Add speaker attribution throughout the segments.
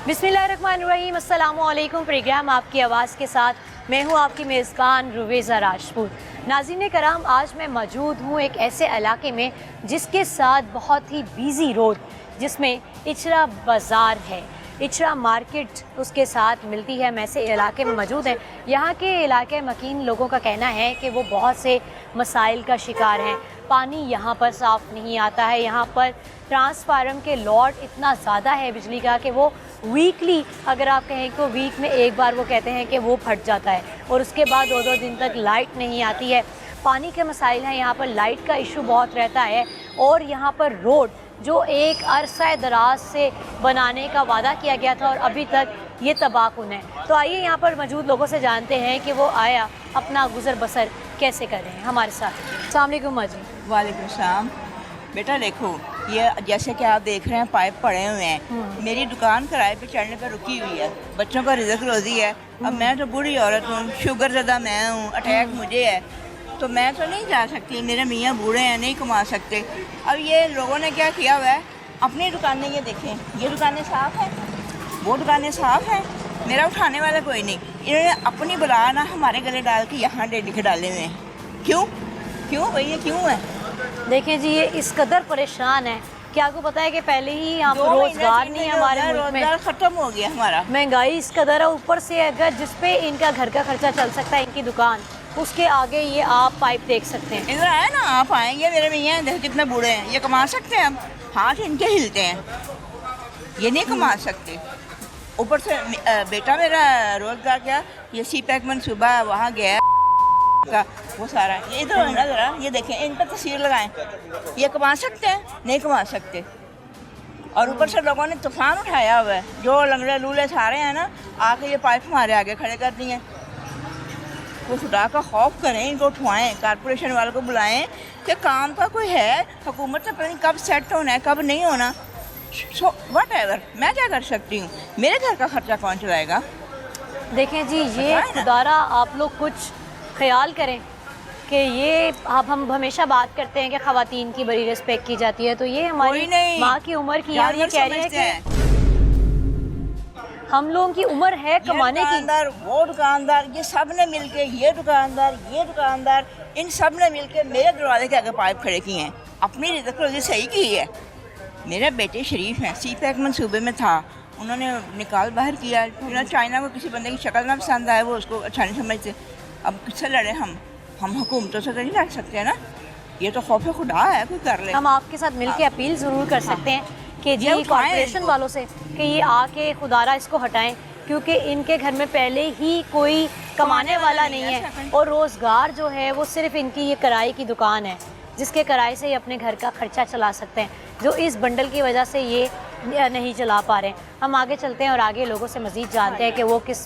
Speaker 1: बिस्मिल्लाहिर्रहमानिर्रहीम, अस्सलामुअलैकुम। प्रोग्राम आपकी आवाज़ के साथ मैं हूँ आपकी मेज़बान रुवेज़ा राजपूत। नाज़रीन कराम, आज मैं मौजूद हूँ एक ऐसे इलाके में जिसके साथ बहुत ही बिज़ी रोड, जिसमें इचरा बाज़ार है, इचरा मार्केट उसके साथ मिलती है। मैं ऐसे इलाके में मौजूद है। यहाँ के इलाके मकीन लोगों का कहना है कि वो बहुत से मसाइल का शिकार हैं। पानी यहाँ पर साफ़ नहीं आता है, यहाँ पर ट्रांसफार्मर के लॉट इतना ज़्यादा है बिजली का कि वो वीकली, अगर आप कहें तो वीक में एक बार वो कहते हैं कि वो फट जाता है और उसके बाद 2-2 दिन तक लाइट नहीं आती है। पानी के मसाइल हैं, यहाँ पर लाइट का इशू बहुत रहता है और यहाँ पर रोड जो एक अरसा दराज से बनाने का वादा किया गया था और अभी तक ये तबाहकुन है। तो आइए यहाँ पर मौजूद लोगों से जानते हैं कि वो आया अपना गुज़र बसर कैसे कर रहे हैं। हमारे साथ अस्सलाम वालेकुम माँ जी।
Speaker 2: वालेकुम सलाम। बेटा देखो, ये जैसे कि आप देख रहे हैं पाइप पड़े हुए हैं। मेरी दुकान किराए पे चढ़ने पर रुकी हुई है, बच्चों का रिज़्क रोज़ी है। अब मैं तो बूढ़ी औरत हूँ, शुगर ज़्यादा मैं हूँ, अटैक मुझे है, तो मैं तो नहीं जा सकती। मेरे मियाँ बूढ़े हैं, नहीं कमा सकते। अब ये लोगों ने क्या किया हुआ है, अपनी दुकानें ये देखें, ये दुकानें साफ़ हैं, वो दुकानें साफ़ हैं, मेरा उठाने वाला कोई नहीं। इन्होंने अपनी बुला ना हमारे गले डाल के यहाँ लिख डाले हुए हैं। क्यों क्यों भैया क्यों है?
Speaker 1: देखें जी, ये इस कदर परेशान है कि आपको पता है कि पहले ही यहाँ पर रोज़गार नहीं है हमारे मुल्क में,
Speaker 2: ख़त्म हो गया हमारा, महंगाई
Speaker 1: इस कदर है। ऊपर से अगर जिस पे इनका घर का खर्चा चल सकता है, इनकी दुकान, उसके आगे ये आप पाइप देख सकते हैं।
Speaker 2: इधर आए ना, आप आएंगे, मेरे भैया देखो कितने बूढ़े हैं, ये कमा सकते हैं? अब हाथ इनके हिलते हैं, ये नहीं कमा सकते। ऊपर से बेटा मेरा रोज़गार क्या, ये सी पैक मनसूबा वहाँ गया का वो सारा, ये इधर है ना ज़रा, ये देखें, इन पर तस्वीर लगाएं, ये कमा सकते हैं? नहीं कमा सकते। और ऊपर से लोगों ने तूफान उठाया हुआ है, जो लंगड़े लूले सारे हैं ना, आके ये पाइप हमारे आगे खड़े कर दिए। वो खुदा का खौफ करें, इनको उठवाएं, कारपोरेशन वालों को बुलाएं कि काम का कोई है। हुकूमत ने पता नहीं कब सेट होना है, कब नहीं होना। सो वट एवर, मैं क्या कर सकती हूँ? मेरे घर का खर्चा कौन चलाएगा?
Speaker 1: देखें जी, ये खुदारा आप लोग कुछ ख्याल करें कि ये हम हमेशा बात करते हैं कि ख़वातीन की बड़ी रिस्पेक्ट की जाती है, तो ये हमारी माँ की उम्र की है, ये कह रहे हैं कि हम लोगों की उम्र है कमाने की।
Speaker 2: वो दुकानदार, ये सब ने मिलके, ये दुकानदार, इन सब ने मिलके मेरे दरवाजे के आगे पाइप खड़े किए हैं, अपनी रिज़्क रोज़ी सही की है। मेरे बेटे शरीफ हैं, सी पैक मनसूबे में था, उन्होंने निकाल बाहर किया। फिर चाइना को किसी बंदे की शक्ल ना पसंद आए, वो उसको अच्छा नहीं समझते। अब किससे लड़े हम हुकूमतों से तो नहीं लड़ सकते हैं ना, ये तो खौफ खुदा है, कोई कर ले।
Speaker 1: हम आपके साथ मिलके अपील ज़रूर कर सकते हैं कि जी कॉर्पोरेशन वालों से कि ये आके खुदारा इसको हटाएं, क्योंकि इनके घर में पहले ही कोई कमाने वाला नहीं है और रोज़गार जो है वो सिर्फ इनकी ये किराए की दुकान है, जिसके किराए से ये अपने घर का खर्चा चला सकते हैं, जो इस बंडल की वजह से ये नहीं चला पा रहे हैं। हम आगे चलते हैं और आगे लोगों से मज़ीद जानते हैं कि वो किस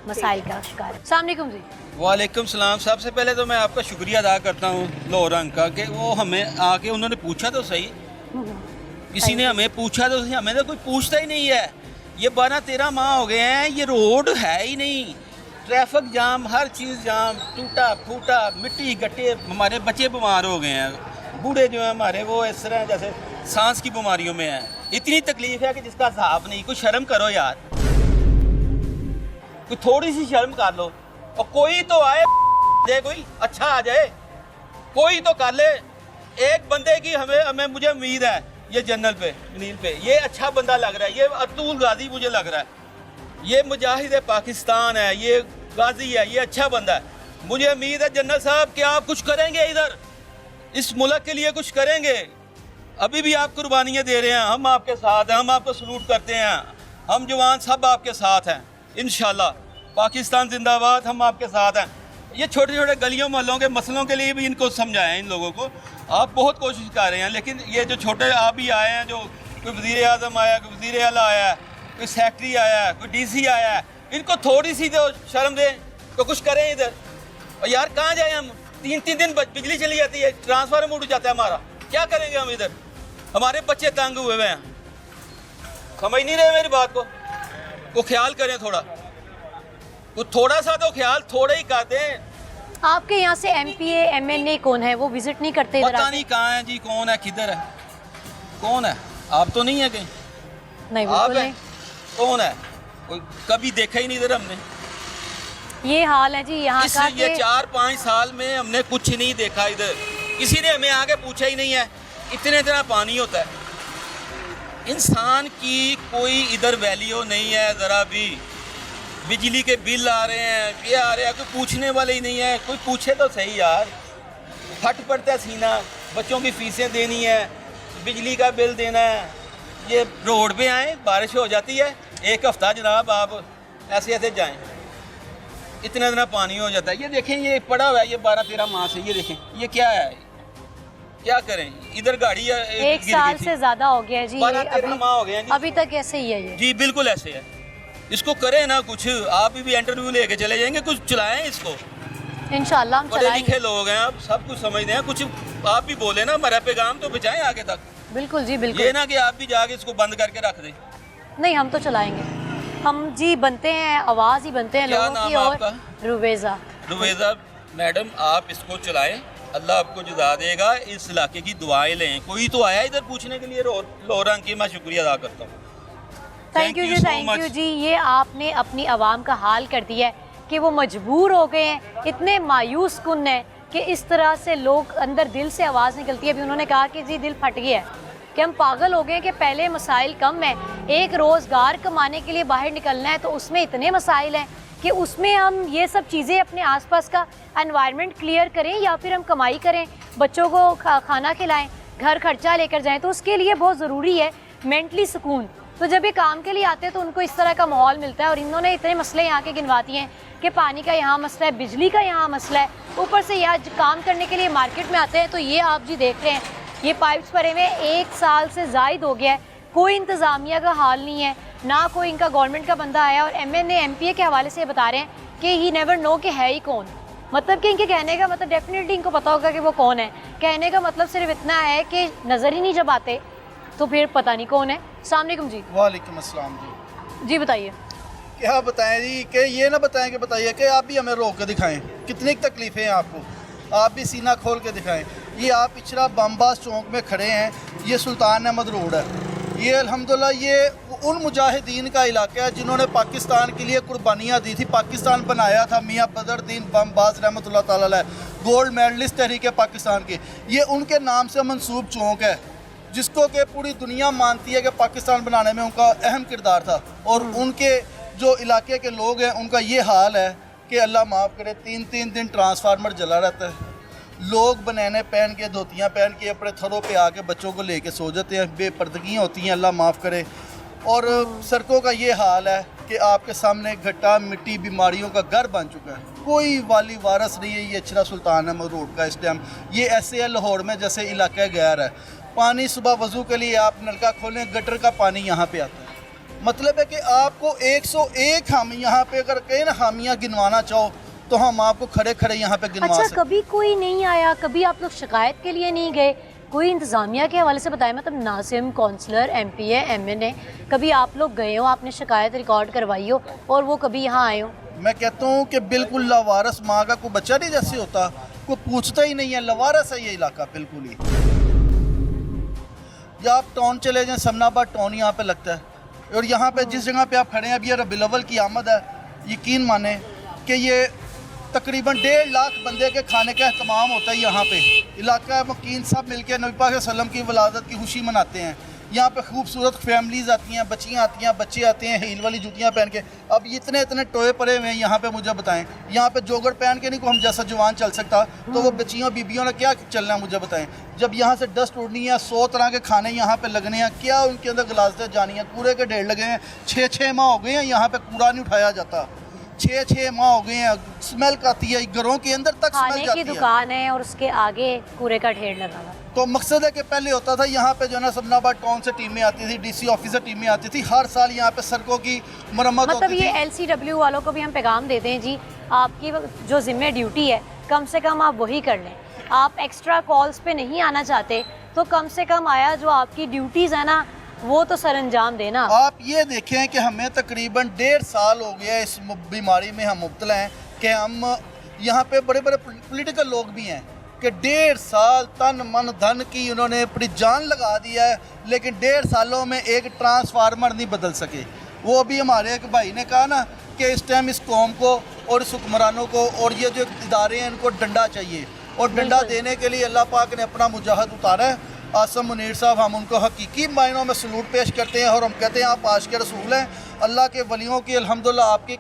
Speaker 1: मसाइल का शिकार है। अस्सलाम वालेकुम जी।
Speaker 3: वालेकुम सलाम। सबसे पहले तो मैं आपका शुक्रिया अदा करता हूँ लाहौर रंग का, कि वो हमें आके उन्होंने पूछा तो सही, किसी ने हमें पूछा तो सही, हमें तो कोई पूछता ही नहीं है। ये 12-13 माह हो गए हैं, ये रोड है ही नहीं, ट्रैफिक जाम, हर चीज़ जाम, टूटा फूटा, मिट्टी गट्टे, हमारे बच्चे बीमार हो गए हैं, बूढ़े जो हैं हमारे वो इस तरह जैसे सांस की बीमारियों में हैं। इतनी तकलीफ है कि जिसका हिसाब नहीं। कुछ शर्म करो यार, कोई थोड़ी सी शर्म कर लो, और कोई तो आए दे, कोई अच्छा आ जाए, कोई तो कर ले। एक बंदे की हमें मुझे उम्मीद है, ये जनरल पे नील पे, ये अच्छा बंदा लग रहा है, ये अतुल गाजी मुझे लग रहा है, ये मुजाहिद पाकिस्तान है, ये गाजी है, ये अच्छा बंदा है। मुझे उम्मीद है जनरल साहब कि आप कुछ करेंगे, इधर इस मुल्क के लिए कुछ करेंगे। अभी भी आप कुर्बानियाँ दे रहे हैं, हम आपके साथ हैं, हम आपको सलूट करते हैं, हम जवान सब आपके साथ हैं। इंशाल्लाह पाकिस्तान जिंदाबाद, हम आपके साथ हैं। ये छोटे छोटे गलियों मोहल्लों के मसलों के लिए भी इनको समझाएं, इन लोगों को। आप बहुत कोशिश कर रहे हैं, लेकिन ये जो छोटे आप भी आए हैं, जो कोई वज़ीर आज़म आया, कोई वज़ीर आला आया, कोई सेक्रेटरी आया, कोई DC आया है, इनको थोड़ी सी तो शर्म दें, तो कुछ करें इधर। और यार कहाँ जाए हम? 3-3 दिन बिजली चली जाती है, ट्रांसफार्मर उड़ जाता है हमारा, क्या करेंगे हम इधर? हमारे बच्चे तंग हुए हुए हैं, समझ नहीं रहे मेरी बात को ख्याल करें थोड़ा, वो थोड़ा सा तो ख्याल थोड़ा ही करते हैं।
Speaker 1: आपके यहाँ से MPA MNA कौन है, वो विजिट नहीं करते इधर?
Speaker 3: पता नहीं कहाँ है जी, कौन है, किधर है, कौन है? आप तो नहीं है कहीं?
Speaker 1: नहीं, बिल्कुल नहीं।
Speaker 3: कौन है? कोई कभी देखा ही नहीं इधर हमने।
Speaker 1: ये हाल है जी यहाँ का
Speaker 3: ये
Speaker 1: कि
Speaker 3: 4-5 साल में हमने कुछ नहीं देखा इधर, किसी ने हमें आके पूछा ही नहीं है। इतना पानी होता है, इंसान की कोई इधर वैल्यू नहीं है ज़रा भी। बिजली के बिल आ रहे हैं, ये आ रहे हैं, कोई पूछने वाले ही नहीं है। कोई पूछे तो सही यार, फट पड़ता है सीना। बच्चों की फीसें देनी है, बिजली का बिल देना है, ये रोड पे आए, बारिश हो जाती है, एक हफ्ता जनाब आप ऐसे ऐसे जाएं, इतना पानी हो जाता है। ये देखें, ये पड़ा हुआ है, ये 12-13 माह से, ये देखें ये क्या है, क्या करें। इधर गाड़ी
Speaker 1: एक साल से ज़्यादा हो गया है जी,
Speaker 3: 12-13 माह हो गए हैं जी।
Speaker 1: अभी तक ऐसे ही है ये
Speaker 3: जी बिल्कुल ऐसे है। इसको करें ना कुछ, आप भी इंटरव्यू लेके चले जाएंगे, कुछ चलाएं इसको।
Speaker 1: इंशाल्लाह हम
Speaker 3: पढ़े
Speaker 1: चलाएंगे।
Speaker 3: लिखे लोग हैं, आप सब कुछ समझते हैं, कुछ आप भी बोले ना, हमारा पैगाम तो पहुँचाएं आगे तक।
Speaker 1: बिल्कुल जी बिल्कुल।
Speaker 3: ये ना कि आप भी जाके इसको बंद करके रख दें।
Speaker 1: नहीं, हम तो चलाएंगे। हम जी बनते हैं, आवाज़ ही बनते हैं
Speaker 3: क्या
Speaker 1: लोगों
Speaker 3: नाम
Speaker 1: की।
Speaker 3: है
Speaker 1: और
Speaker 3: आपका?
Speaker 1: रुवेज़ा।
Speaker 3: रुवेज़ा मैडम, आप इसको चलाएं, अल्लाह आपको जुदा देगा। इस इलाके की दुआएं लें। कोई तो आया इधर पूछने के लिए, लोरंग की मैं शुक्रिया अदा करता हूँ।
Speaker 1: थैंक यू जी, थैंक यू जी। ये आपने अपनी आवाम का हाल कर दिया है कि वो मजबूर हो गए हैं, इतने मायूस कुन है कि इस तरह से लोग अंदर दिल से आवाज़ निकलती है। अभी उन्होंने कहा कि जी दिल फट गया है, कि हम पागल हो गए हैं कि पहले मसाइल कम हैं, एक रोज़गार कमाने के लिए बाहर निकलना है तो उसमें इतने मसाइल हैं कि उसमें हम ये सब चीज़ें अपने आसपास का एनवायरनमेंट क्लियर करें या फिर हम कमाई करें, बच्चों को खाना खिलाएं, घर खर्चा लेकर जाएं। तो उसके लिए बहुत ज़रूरी है मेंटली सुकून। तो जब ये काम के लिए आते हैं तो उनको इस तरह का माहौल मिलता है। और इन्होंने इतने मसले यहाँ के गिनवा दिए हैं कि पानी का यहाँ मसला है, बिजली का यहाँ मसला है, ऊपर से यहाँ काम करने के लिए मार्केट में आते हैं तो ये आप जी देख रहे हैं, ये पाइप्स भरे हुए 1 साल से ज़ायद हो गया है, कोई इंतज़ामिया का हाल नहीं है, ना कोई इनका गवर्नमेंट का बंदा आया। और MNA MPA के हवाले से ये बता रहे हैं कि ही नेवर नो कि है ही कौन। मतलब कि इनके कहने का मतलब डेफिनेटली इनको पता होगा कि वो कौन है। कहने का मतलब सिर्फ इतना है कि नज़र ही नहीं जब आते तो फिर पता नहीं कौन है। अस्सलाम वालेकुम जी।
Speaker 4: वालेकुम अस्सलाम जी।
Speaker 1: जी बताइए।
Speaker 4: क्या बताएं जी, कि ये ना बताएं कि बताइए कि आप भी हमें रोक के दिखाएं, कितनी तकलीफ़ें हैं आपको, आप भी सीना खोल के दिखाएं। ये आप पिछड़ा बमबास चौक में खड़े हैं, ये सुल्तान अहमद रोड है। ये अल्हम्दुलिल्लाह ये उन मुजाहिदीन का इलाका है जिन्होंने पाकिस्तान के लिए कुर्बानियाँ दी थी। पाकिस्तान बनाया था मियाँ बदरुद्दीन बमबाज रहमतुल्लाह ताला अलैह, गोल्ड मेडलिस्ट तहरीक पाकिस्तान की। ये उनके नाम से मंसूब चौक है, जिसको कि पूरी दुनिया मानती है कि पाकिस्तान बनाने में उनका अहम किरदार था। और उनके जो इलाके के लोग हैं उनका ये हाल है कि अल्लाह माफ़ करे, 3-3 दिन ट्रांसफार्मर जला रहता है। लोग बनैने पहन के, धोतियाँ पहन के अपने थरों पे आके बच्चों को लेके सो जाते हैं, बेपर्दगियाँ होती हैं, अल्लाह माफ़ करे। और सड़कों का ये हाल है कि आपके सामने घट्टा मिट्टी बीमारियों का घर बन चुका है। कोई वाली वारस नहीं है ये अचरा सुल्तान अहमद रोड का इस टाइम। ये ऐसे है लाहौर में जैसे इलाका गैर है। पानी सुबह वज़ू के लिए आप नलका खोलें, गटर का पानी यहाँ पे आता है। मतलब है कि आपको 101 हम यहाँ पे अगर कहीं ना हामियाँ गिनवाना चाहो तो हम आपको खड़े खड़े यहाँ पे गिनवा
Speaker 1: अच्छा,
Speaker 4: सकते।
Speaker 1: कभी कोई नहीं आया, कभी आप लोग शिकायत के लिए नहीं गए, कोई इंतज़ामिया के हवाले से बताया, मतलब नाज़िम, काउंसलर, MPA MNA, कभी आप लोग गए हो, आपने शिकायत रिकॉर्ड करवाई हो और वो कभी यहाँ आए हो?
Speaker 4: मैं कहता हूँ कि बिल्कुल लावारस माँ का कोई बच्चा नहीं जैसे होता, कोई पूछता ही नहीं है, लावारस है ये इलाका बिल्कुल ही। या आप टाउन चले जाएँ, समनाबाद टाउन यहाँ पे लगता है। और यहाँ पे जिस जगह पे आप खड़े हैं, अभी ये रबीउल अव्वल की आमद है, यकीन माने कि ये तकरीबन 1.5 लाख बंदे के खाने का एहतमाम होता है यहाँ पे। इलाका मकीन सब मिलके नबी पाक सल्लल्लाहु अलैहि वसल्लम की वलादत की खुशी मनाते हैं। यहाँ पे खूबसूरत फैमिलीज़ आती हैं, बच्चियाँ आती हैं, बच्चे आते हैं हील वाली जूतियाँ पहन के। अब इतने इतने टोए पड़े हुए हैं यहाँ पे, मुझे बताएं, यहाँ पे जोगड़ पहन के नहीं को हम जैसा जवान चल सकता, तो वो बच्चियों बीबियों ने क्या चलना है मुझे बताएं। जब यहाँ से डस्ट उड़नी है, 100 तरह के खाने यहाँ पे लगने हैं, क्या उनके अंदर गिलासतें जानी है, कूड़े के ढेर लगे हैं। 6-6 माह हो गए हैं यहाँ पे कूड़ा नहीं उठाया जाता। 6-6 माह हो गए हैं, स्मेल आती है घरों के अंदर तक, स्मेल
Speaker 1: खाने
Speaker 4: जाती
Speaker 1: की
Speaker 4: है।
Speaker 1: दुकान है और उसके आगे कूड़े का ढेर लगा हुआ।
Speaker 4: तो मकसद है कि पहले होता था यहाँ पे जो है ना समनाबाद टाउन से टीमें आती थी, DC ऑफिसर टीमें आती थी, हर साल यहाँ पे सड़कों की मरम्मत
Speaker 1: मतलब
Speaker 4: होती
Speaker 1: ये
Speaker 4: थी।
Speaker 1: LCW वालों को भी हम पैगाम देते हैं जी, आपकी जो जिम्मे ड्यूटी है कम से कम आप वही कर लें। आप एक्स्ट्रा कॉल्स पे नहीं आना चाहते तो कम से कम आया जो आपकी ड्यूटीज़ है ना वो तो सर अंजाम देना।
Speaker 4: आप ये देखें कि हमें तकरीबन 1.5 साल हो गया इस बीमारी में हम मुब्तला हैं कि हम यहाँ पे बड़े बड़े पॉलिटिकल लोग भी हैं कि 1.5 साल तन मन धन की उन्होंने अपनी जान लगा दिया है, लेकिन 1.5 सालों में एक ट्रांसफार्मर नहीं बदल सके। वो अभी हमारे एक भाई ने कहा ना कि इस टाइम इस कौम को और इस हुक्मरानों को और ये जो इदारे हैं इनको डंडा चाहिए, और डंडा देने के लिए अल्लाह पाक ने अपना मुजाहिद उतारा है आसम मुनीर साहब। हम उनको हकीकी मायनों में सलूट पेश करते हैं और हम कहते हैं आप आशिक़ रसूल हैं। अल्लाह के वलियों की अल्हम्दुलिल्लाह आपकी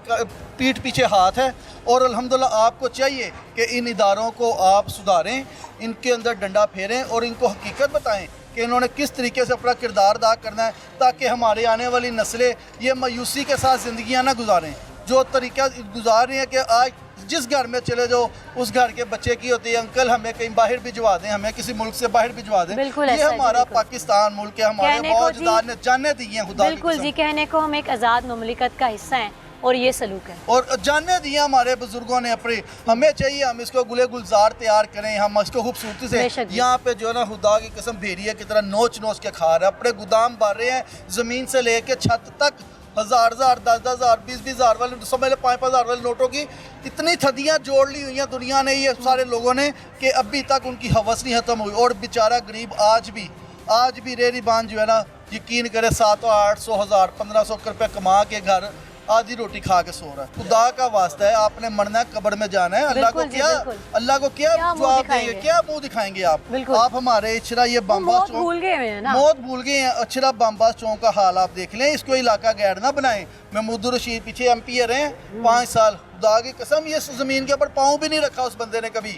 Speaker 4: पीठ पीछे हाथ है, और अल्हम्दुलिल्लाह आपको चाहिए कि इन इदारों को आप सुधारें, इनके अंदर डंडा फेरें और इनको हकीकत बताएं कि इन्होंने किस तरीके से अपना किरदार अदा करना है, ताकि हमारे आने वाली नस्लें ये मायूसी के साथ ज़िंदगियाँ ना गुजारें। जो तरीका गुजार रही हैं कि आज जिस घर में चले जाओ उस घर के बच्चे की होती है अंकल हमें कहीं बाहर भिजवा दें, हमें किसी मुल्क से बाहर भिजवा दें। ये हमारा पाकिस्तान मुल्क है, हमारे मौजूदार ने जाने दी हैं खुदा की
Speaker 1: बिल्कुल जी, कहने को हम एक आज़ाद ममलिकत का हिस्सा हैं और ये सलूक है
Speaker 4: और जाने दिए हमारे बुजुर्गों ने अपनी। हमें चाहिए हम इसको गुले गुलजार तैयार करें, हम इसको खूबसूरती से यहाँ पे जो है ना खुदा की कसम भेड़िए की तरह नोच नोच के खा रहे हैं, अपने गोदाम भर रहे हैं, ज़मीन से लेके छत तक हज़ार हज़ार 10-10 हज़ार 20-20 हज़ार वाले समझ ले 5-5 हज़ार वाले नोटों की इतनी थदियाँ जोड़ ली हुई हैं दुनिया ने, ये सारे लोगों ने, कि अभी तक उनकी हवस नहीं ख़त्म हुई। और बेचारा गरीब आज भी रेरीबान जो है ना, यकीन करे 700-800 हज़ार 1500 रुपये कमा के घर आधी रोटी खा के सो रहा है। खुदा का वास्ता है, आपने मरना है, कब्र में जाना है, अल्लाह को क्या जवाब देंगे, क्या मुंह दिखाएंगे आप हमारे इचरा ये बम्बास चौक
Speaker 1: भूल गए हैं ना,
Speaker 4: मौत भूल गए हैं। इचरा बम्बास चौक का हाल आप देख लें, इसको इलाका गैर ना बनाएं। महमूद रशीद पीछे MP रहे हैं 5 साल, खुदा की कसम ये ज़मीन के ऊपर पाँव भी नहीं रखा उस बंदे ने कभी,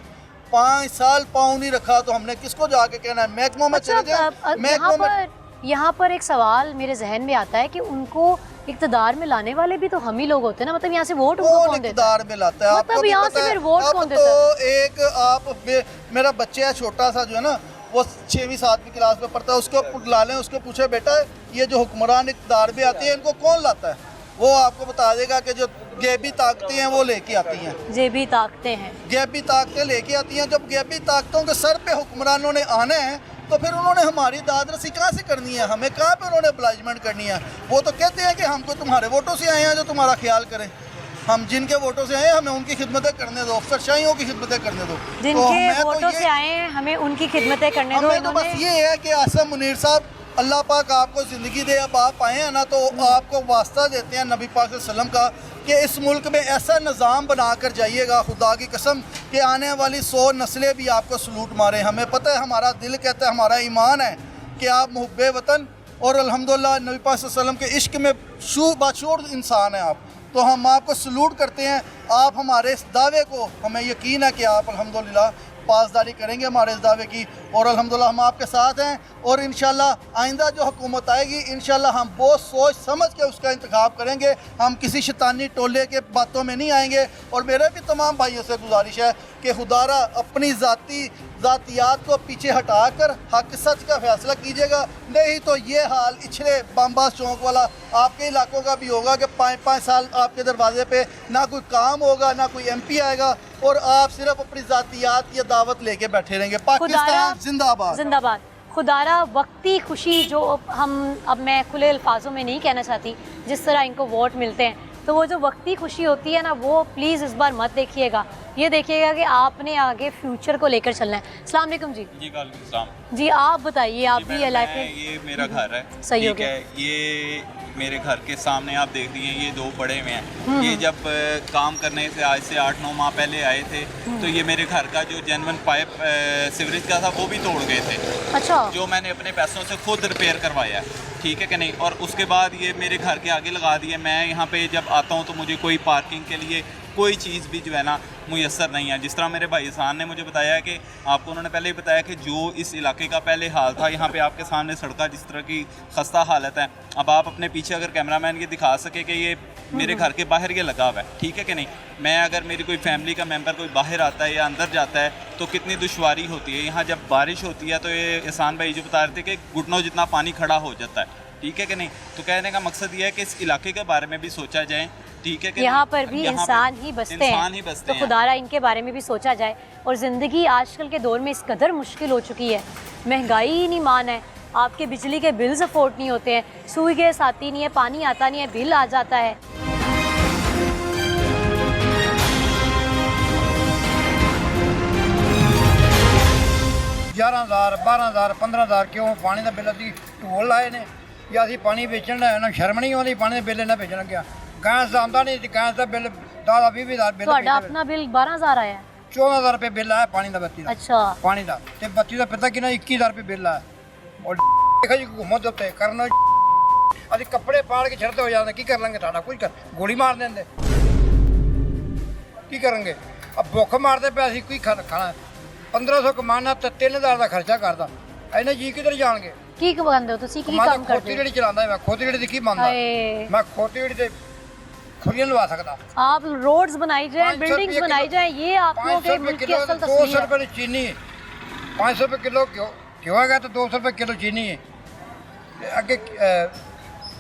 Speaker 4: 5 साल पाँव नहीं रखा, तो हमने किसको जाके कहना है? महकमों में चले जाए।
Speaker 1: यहाँ पर एक सवाल मेरे जहन में आता है कि उनको इक़्तिदार में लाने वाले भी तो हम ही लोग होते हैं ना, मतलब यहाँ से वोट उनको कौन देता है?
Speaker 4: इक़्तिदार में लाता है,
Speaker 1: मतलब यहाँ से फिर वोट कौन देता है?
Speaker 4: तो एक आप मेरा बच्चा है छोटा सा जो है ना, वो 6वीं 7वीं क्लास में पढ़ता है, उसको ला लें, उसको पूछे बेटा ये जो हुक्मरान इक़्तिदार में आते हैं इनको कौन लाता है, वो आपको बता देगा कि जो गैबी ताकतें हैं वो लेके आती हैं।
Speaker 1: गैबी ताकतें
Speaker 4: लेके आती हैं। जब गैबी ताकतों के सर पे हुक्मरानों ने आना है तो फिर उन्होंने हमारी दादरसी कहाँ से करनी है, हमें कहाँ पे उन्होंने obligement करनी है? वो तो कहते हैं कि हमको तुम्हारे वोटों से आए हैं जो तुम्हारा ख्याल करें, हम जिनके वोटों से आए हैं हमें उनकी खिदमतें करने दो, अफसरशाहियों की खिदमतें करने दो।
Speaker 1: जिनके वोटों से आए हैं हमें उनकी खिदमतें करने दो।
Speaker 4: तो बस ये है कि आसम मुनीर साहब अल्लाह पाक आपको ज़िंदगी दे, अब आप आए हैं ना तो आपको वास्ता देते हैं नबी पाक सल्लल्लाहु अलैहि वसल्लम का कि इस मुल्क में ऐसा निज़ाम बना कर जाइएगा, खुदा की कसम कि आने वाली 100 नस्लें भी आपको सलूट मारें। हमें पता है, हमारा दिल कहता है, हमारा ईमान है कि आप मुहब्बे वतन और अल्हम्दुलिल्लाह नबी पाक सल्लल्लाहु अलैहि वसल्लम के इश्क में बाशऊर इंसान हैं आप, तो हम आपको सलूट करते हैं। आप हमारे इस दावे को, हमें यकीन है कि आप अल्हम्दुलिल्लाह पासदारी करेंगे हमारे इस दावे की, और अल्हम्दुलिल्लाह हम आपके साथ हैं। और इंशाल्लाह आइंदा जो हुकूमत आएगी इंशाल्लाह हम बहुत सोच समझ के उसका इंतखाब करेंगे, हम किसी शैतानी टोले के बातों में नहीं आएंगे। और मेरे भी तमाम भाइयों से गुजारिश है कि खुदारा अपनी ज़ातियात को पीछे हटाकर हक सच का फैसला कीजिएगा, नहीं तो ये हाल इछले बम्बास चौक वाला आपके इलाकों का भी होगा कि 5-5 साल आपके दरवाजे पे ना कोई काम होगा, ना कोई MP आएगा, और आप सिर्फ अपनी ज़ातियात की दावत लेके बैठे रहेंगे। पाकिस्तान
Speaker 1: जिंदाबाद। खुदारा वक्ती खुशी जो अब मैं खुले अल्फाजों में नहीं कहना चाहती, जिस तरह इनको वोट मिलते हैं, तो वो जो वक्ती खुशी होती है ना, वो प्लीज़ इस बार मत देखिएगा, ये देखिएगा कि आपने आगे फ्यूचर को लेकर चलना है। अस्सलाम वालेकुम जी। जी आप बताइए, आप भी इलाके,
Speaker 5: ये मेरा घर है,
Speaker 1: सही हो गया।
Speaker 5: ये मेरे घर के सामने आप देख रही हैं, ये 2 बड़े हुए हैं। ये जब काम करने से आज से 8-9 माह पहले आए थे, तो ये मेरे घर का जो जेन्युइन पाइप सीवरेज का था वो भी तोड़ गए थे।
Speaker 1: अच्छा।
Speaker 5: जो मैंने अपने पैसों से खुद रिपेयर करवाया, ठीक है कि नहीं। और उसके बाद ये मेरे घर के आगे लगा दिए। मैं यहाँ पे जब आता हूँ तो मुझे कोई पार्किंग के लिए कोई चीज़ भी जो है ना मुयस्सर नहीं है। जिस तरह मेरे भाई साहब ने मुझे बताया कि आपको उन्होंने पहले ही बताया कि जो इस इलाके का पहले हाल था, यहाँ पे आपके सामने सड़का जिस तरह की खस्ता हालत है। अब आप अपने पीछे अगर कैमरामैन ये दिखा सके कि ये मेरे घर के बाहर ये लगा हुआ है, ठीक है कि नहीं। मैं अगर मेरी कोई फैमिली का मेंबर कोई बाहर आता है या अंदर जाता है तो कितनी दुश्वारी होती है। यहाँ जब बारिश होती है तो ये एहसान भाई जो बता रहे थे कि घुटनों जितना पानी खड़ा हो जाता है, ठीक है कि नहीं। तो कहने का मकसद ये है कि इस इलाके के बारे में भी सोचा जाए, ठीक है कि
Speaker 1: यहाँ पर भी इंसान ही बसते हैं, तो खुदारा इनके बारे में भी सोचा जाए। और ज़िंदगी आजकल के दौर में इस कदर मुश्किल हो चुकी है, महंगाई ही नहीं मान है, आपके बिजली के बिल्स अफोर्ड नहीं होते हैं, सुई गैस आती नहीं है, पानी आता नहीं है, बिल आ जाता है।
Speaker 6: 11,000 12,000 15,000 क्यों पानी का बिल अभी ढोल लाए ने ਜਾਂ ਅਸੀਂ ਪਾਣੀ ਵੇਚਣ ਦਾ ਇਹਨਾਂ ਸ਼ਰਮ ਨਹੀਂ ਆਉਂਦੀ ਪਾਣੀ ਦੇ ਬਿੱਲ ਇਹਨਾਂ ਵੇਚਣ ਲੱਗਿਆ ਗੈਸ ਦਾ ਆਉਂਦਾ ਨਹੀਂ ਗੈਸ ਦਾ ਬਿੱਲ 10-20 ਬਿੱਲ
Speaker 1: ਤੁਹਾਡਾ ਆਪਣਾ ਬਿੱਲ 12000 ਆਇਆ ਹੈ?
Speaker 6: 14,000 ਰੁਪਏ ਬਿੱਲ ਆਇਆ ਪਾਣੀ ਦਾ ਬੱਤੀ ਦਾ
Speaker 1: ਅੱਛਾ
Speaker 6: ਪਾਣੀ ਦਾ ਤੇ ਬੱਤੀ ਦਾ ਪਤਾ ਕਿੰਨਾ 21,000 ਰੁਪਏ ਬਿੱਲ ਆਇਆ ਉਹ ਦੇਖੋ ਜੀ ਘੁੰਮੋ ਦੇ ਉੱਤੇ ਕਰਨ ਅਸੀਂ ਕੱਪੜੇ ਪਾੜ ਕੇ ਛੱਡਦੇ ਹੋ ਜਾਂਦੇ ਕੀ ਕਰ ਲਾਂਗੇ ਤੁਹਾਡਾ ਕੁਝ ਕਰ ਗੋਲੀ ਮਾਰ ਦਿੰਦੇ ਕੀ ਕਰਾਂਗੇ ਆ ਭੁੱਖ ਮਾਰਦੇ ਪਏ ਅਸੀਂ ਕੀ ਖਾਣਾ 1500 ਕਮਾਣਾ ਤੇ 3000 ਦਾ ਖਰਚਾ ਕਰਦਾ ਇਹਨੇ ਜੀ ਕਿੱਧਰ ਜਾਣਗੇ
Speaker 1: ਕੀ ਕਹਿੰਦੇ ਹੋ ਤੁਸੀਂ? ਕੀ
Speaker 6: ਮੈਂ
Speaker 1: ਕੰਮ
Speaker 6: ਖੋਤੀ
Speaker 1: ਕਰਦੇ ਹੋ?
Speaker 6: ਜਿਹੜੀ ਚਲਾਉਂਦਾ ਮੈਂ ਖੋਤੀ ਜਿਹੜੀ ਦੀ ਕੀ ਮੰਨਦਾ
Speaker 1: ਹਾਏ,
Speaker 6: ਮੈਂ ਖੋਤੀ ਜਿਹੜੀ ਤੇ ਖੁਰੀਆਂ ਲਵਾ सकता
Speaker 1: आप रोड्स बनाई जाए
Speaker 6: 500
Speaker 1: बिल्डिंग्स
Speaker 6: रुपये
Speaker 1: बनाई
Speaker 6: किलो-
Speaker 1: जाए ये आप लोगों
Speaker 6: 500
Speaker 1: के
Speaker 6: रुपये
Speaker 1: मुल्क की
Speaker 6: किलो
Speaker 1: असल
Speaker 6: 200
Speaker 1: तस्वीर है।
Speaker 6: रुपये की चीनी है 500 रुपये किलो घ्यो है तो 200 रुपये किलो चीनी है ते अगे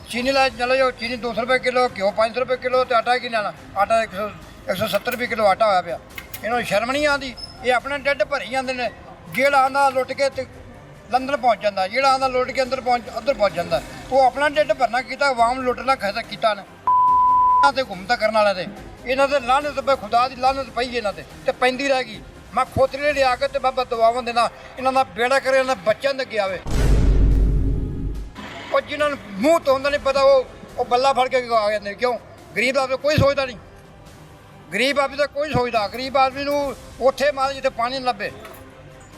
Speaker 6: चीनी ला चलो जाओ चीनी 200 रुपये किलो घ्यो 500 रुपये किलो तो आटा की लेना आटा 170 रुपये किलो आटा होया पिया इन्होंने शर्म नहीं आती ये अपने ढिड भरी जाते हैं जेड़ा आंदा लुट के ते लंदन पहुँच जाता जेड़ा आंदा लुट के अंदर पहुँच जाता वो अपना ढिड भरना किया आवाम लुटना किया ने ਤੇ ਘੁੰਮਦਾ ਕਰਨ ਵਾਲੇ ਤੇ ਇਹਨਾਂ ਦੇ ਲਾਹਨਤ ਪਈ ਖੁਦਾ ਦੀ ਲਾਹਨਤ ਪਈ ਇਹਨਾਂ ਤੇ ਪੈਂਦੀ ਰਹਿ ਗਈ ਮੈਂ ਖੋਤਰੇ ਲਿਆ ਕੇ ਤੇ ਬਾਬਾ ਦੁਆਵਾਂ ਦੇਣਾ ਇਹਨਾਂ ਦਾ ਬੇੜਾ ਕਰੇ ਇਹਨਾਂ ਬੱਚਿਆਂ ਦੇ ਅੱਗੇ ਆਵੇ ਉਹ ਜਿਨ੍ਹਾਂ ਨੂੰ ਮੂੰਹ ਤੋਂ ਹੁੰਦਾ ਨਹੀਂ ਪਤਾ ਉਹ ਬੱਲਾ ਫੜ ਕੇ ਆ ਜਾਂਦੇ ਕਿਉਂ ਗਰੀਬ ਆਦਮੀ ਕੋਈ ਸੋਚਦਾ ਨਹੀਂ ਗਰੀਬ ਆਦਮੀ ਦਾ ਕੋਈ ਸੋਚਦਾ ਗਰੀਬ ਆਦਮੀ ਨੂੰ ਉੱਥੇ ਮਾਰ ਜਿੱਥੇ ਪਾਣੀ ਨਾ ਲੱਭੇ